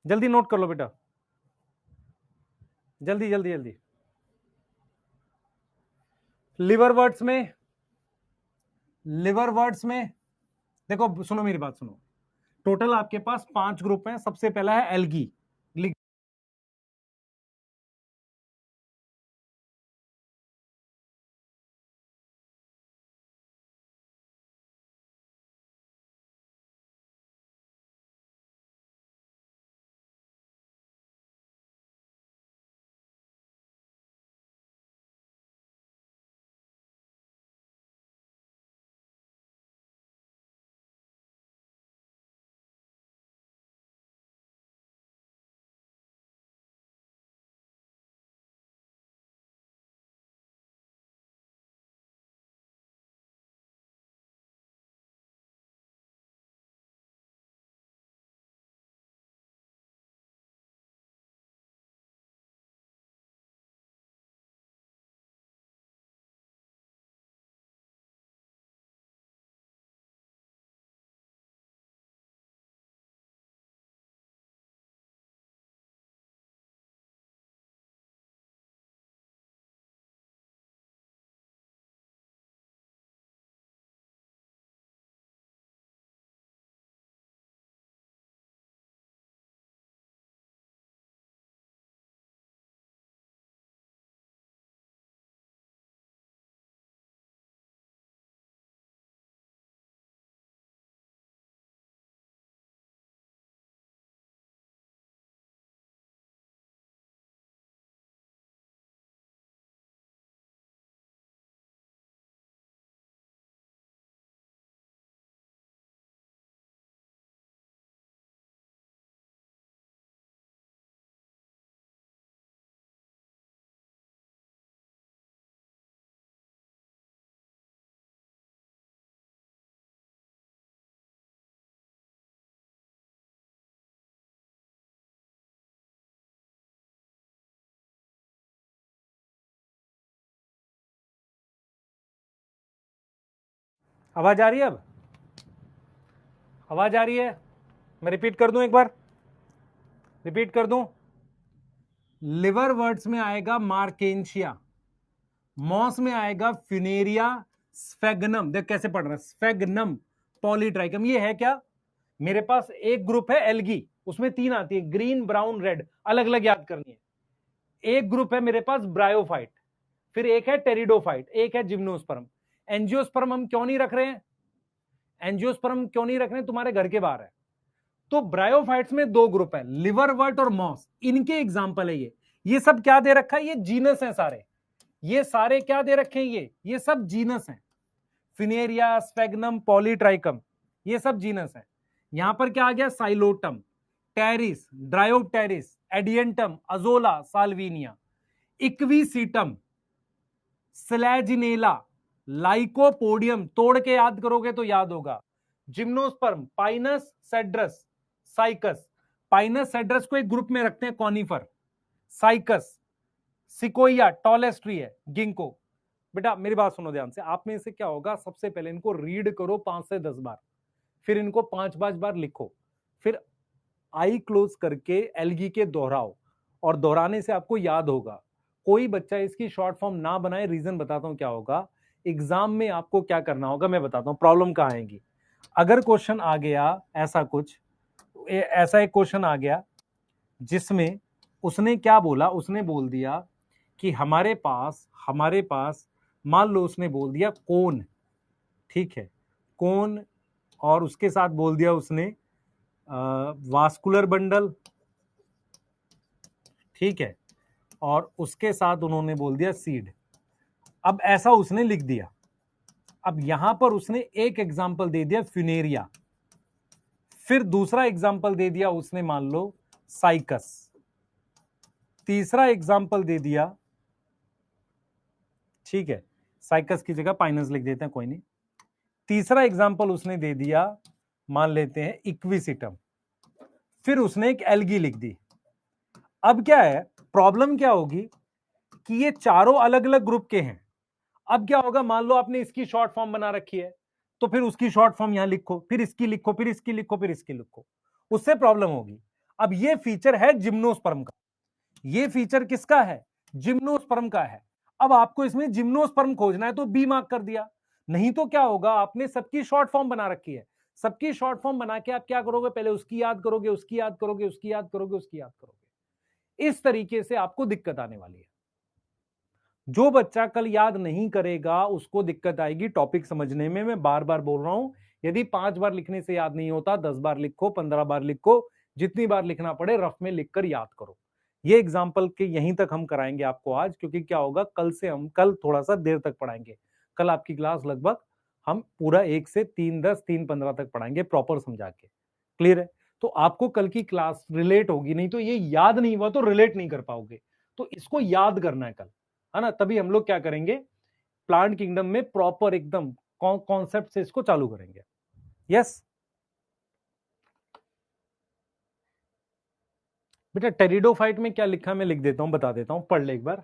जल्दी नोट कर लो बेटा, जल्दी जल्दी जल्दी। लिवर वर्ड्स में, लिवर वर्ड्स में देखो, सुनो मेरी बात सुनो। टोटल आपके पास 5 ग्रुप हैं। सबसे पहला है एल्गी, आवाज आ रही है? अब आवाज आ रही है? मैं रिपीट कर दूं, एक बार रिपीट कर दूं। लिवर वर्ड्स में आएगा मार्केंशिया, मॉस में आएगा फ्यूनेरिया स्फेगनम। देख कैसे पढ़ रहे हैं, स्फेगनम पॉलीट्राइकम। ये है क्या? मेरे पास एक ग्रुप है एल्गी, उसमें 3 आती है, ग्रीन ब्राउन रेड, अलग अलग याद करनी है। एक ग्रुप है मेरे पास ब्रायोफाइट, फिर एक है टेरिडोफाइट, एक है जिम्नोस्पर्म। एंजियोस्पर्म हम क्यों नहीं रख रहे हैं? एंजियोस्पर्म क्यों नहीं रख रहे हैं? तुम्हारे घर के बाहर है। तो ब्रायोफाइट्स में 2 ग्रुप है, लिवरवर्ट और मॉस, इनके एग्जाम्पल है ये सब क्या दे रखा है? ये जीनस है सारे, ये सारे क्या दे रखे हैं? ये सब जीनस हैं। फिनेरिया, स्फेगनम, पॉलीट्राइकम, ये सब जीनस है। यहां पर क्या आ गया? Psilotum, Pteris, Dryopteris, Adiantum, Azolla, Salvinia, Equisetum, Selaginella, Lycopodium. तोड़ के याद करोगे तो याद होगा। Gymnosperm, Pinus Cedrus, Cycas. Pinus Cedrus को एक ग्रुप में रखते हैं, conifer. Cycas, Sequoia tallest tree है, गिंको। बेटा मेरी बात सुनो ध्यान से, आप में से क्या होगा, सबसे पहले इनको रीड करो 5 से 10 बार, फिर इनको 5-5 बार लिखो, फिर आई क्लोज करके एल्गी के दोहराओ, और दोहराने से आपको याद होगा। कोई बच्चा इसकी शॉर्ट फॉर्म ना बनाए, रीजन बताता हूं क्या होगा। एग्जाम में आपको क्या करना होगा मैं बताता हूं, प्रॉब्लम कहां आएगी। अगर क्वेश्चन आ गया ऐसा कुछ, ऐसा एक क्वेश्चन आ गया जिसमें उसने क्या बोला, उसने बोल दिया कि हमारे पास मान लो उसने बोल दिया कोन, ठीक है, कोन, और उसके साथ बोल दिया उसने वास्कुलर बंडल, ठीक है, और उसके साथ उन्होंने बोल दिया सीड। अब ऐसा उसने लिख दिया। अब यहां पर उसने एक एग्जाम्पल दे दिया फ्यूनेरिया, फिर दूसरा एग्जाम्पल दे दिया उसने मान लो साइकस, तीसरा एग्जाम्पल दे दिया, ठीक है, साइकस की जगह पाइनस लिख देते हैं, कोई नहीं। तीसरा एग्जाम्पल उसने दे दिया, मान लेते हैं इक्विसिटम, फिर उसने एक एल्गी लिख दी। अब क्या है, प्रॉब्लम क्या होगी कि ये चारों अलग अलग ग्रुप के हैं। अब क्या होगा, मान लो आपने इसकी शॉर्ट फॉर्म बना रखी है, तो फिर उसकी शॉर्ट फॉर्म यहां लिखो, फिर इसकी लिखो, फिर इसकी लिखो, फिर इसकी लिखो, उससे प्रॉब्लम होगी। अब ये फीचर है जिम्नोस्पर्म का, ये फीचर किसका है? जिम्नोस्पर्म का है। अब आपको इसमें जिम्नोस्पर्म खोजना है तो बी मार्क कर दिया, नहीं तो क्या होगा, आपने सबकी शॉर्ट फॉर्म बना रखी है, सबकी शॉर्ट फॉर्म बना के आप क्या करोगे, पहले उसकी याद करोगे, उसकी याद करोगे, उसकी याद करोगे, उसकी याद करोगे। इस तरीके से आपको दिक्कत आने वाली है। जो बच्चा कल याद नहीं करेगा उसको दिक्कत आएगी टॉपिक समझने में। मैं बार बार बोल रहा हूं, यदि 5 बार लिखने से याद नहीं होता, 10 बार लिखो, 15 बार लिखो, जितनी बार लिखना पड़े रफ में लिखकर याद करो। ये एग्जाम्पल के यहीं तक हम कराएंगे आपको आज, क्योंकि क्या होगा, कल से हम कल थोड़ा सा देर तक पढ़ाएंगे। कल आपकी क्लास लगभग हम पूरा 1 से 3:10 3:15 तक पढ़ाएंगे प्रॉपर समझा के। क्लियर है? तो आपको कल की क्लास रिलेट होगी, नहीं तो ये याद नहीं हुआ तो रिलेट नहीं कर पाओगे। तो इसको याद करना है कल, है ना, तभी हम लोग क्या करेंगे, प्लांट किंगडम में प्रॉपर एकदम कॉन्सेप्ट से इसको चालू करेंगे। यस बेटा, टेरिडोफाइट में क्या लिखा मैं लिख देता हूं, बता देता हूं, पढ़ ले एक बार।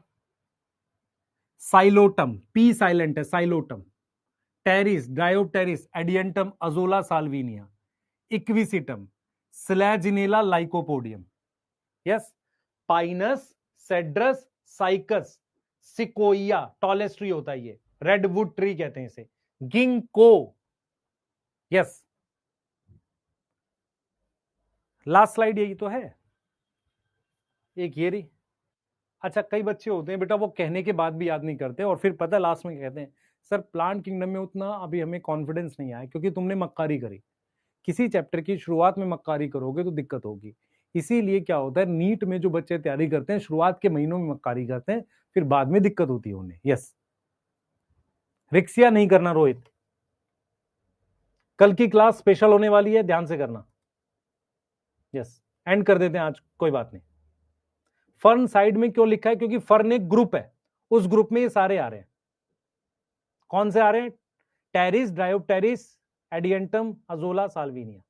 साइलोटम, पी साइलेंट है, Psilotum, Pteris, Dryopteris, Adiantum, Azolla Salvinia, Equisetum, Selaginella, Lycopodium, yes, Pinus, Cedrus, Cycas, Sequoia, tallest tree होता है ये, रेडवुड ट्री कहते हैं इसे, गिंको, यस। लास्ट स्लाइड यही तो है, एक ये रही। अच्छा, कई बच्चे होते हैं बेटा वो कहने के बाद भी याद नहीं करते, और फिर पता लास्ट में कहते हैं सर प्लांट किंगडम में उतना अभी हमें कॉन्फिडेंस नहीं आया, क्योंकि तुमने मक्कारी करी। किसी चैप्टर की शुरुआत में मक्कारी करोगे तो दिक्कत होगी। इसीलिए क्या होता है, नीट में जो बच्चे तैयारी करते हैं शुरुआत के महीनों में मक्कारी करते हैं, फिर बाद में दिक्कत होती है उन्हें। यस, रिक्सिया नहीं करना रोहित, कल की क्लास स्पेशल होने वाली है, ध्यान से करना। यस, एंड कर देते हैं आज, कोई बात नहीं। फर्न साइड में क्यों लिखा है, क्योंकि फर्न एक ग्रुप है, उस ग्रुप में ये सारे आ रहे हैं। कौन से आ रहे हैं? Pteris, Dryopteris, Adiantum, Azolla, Salvinia.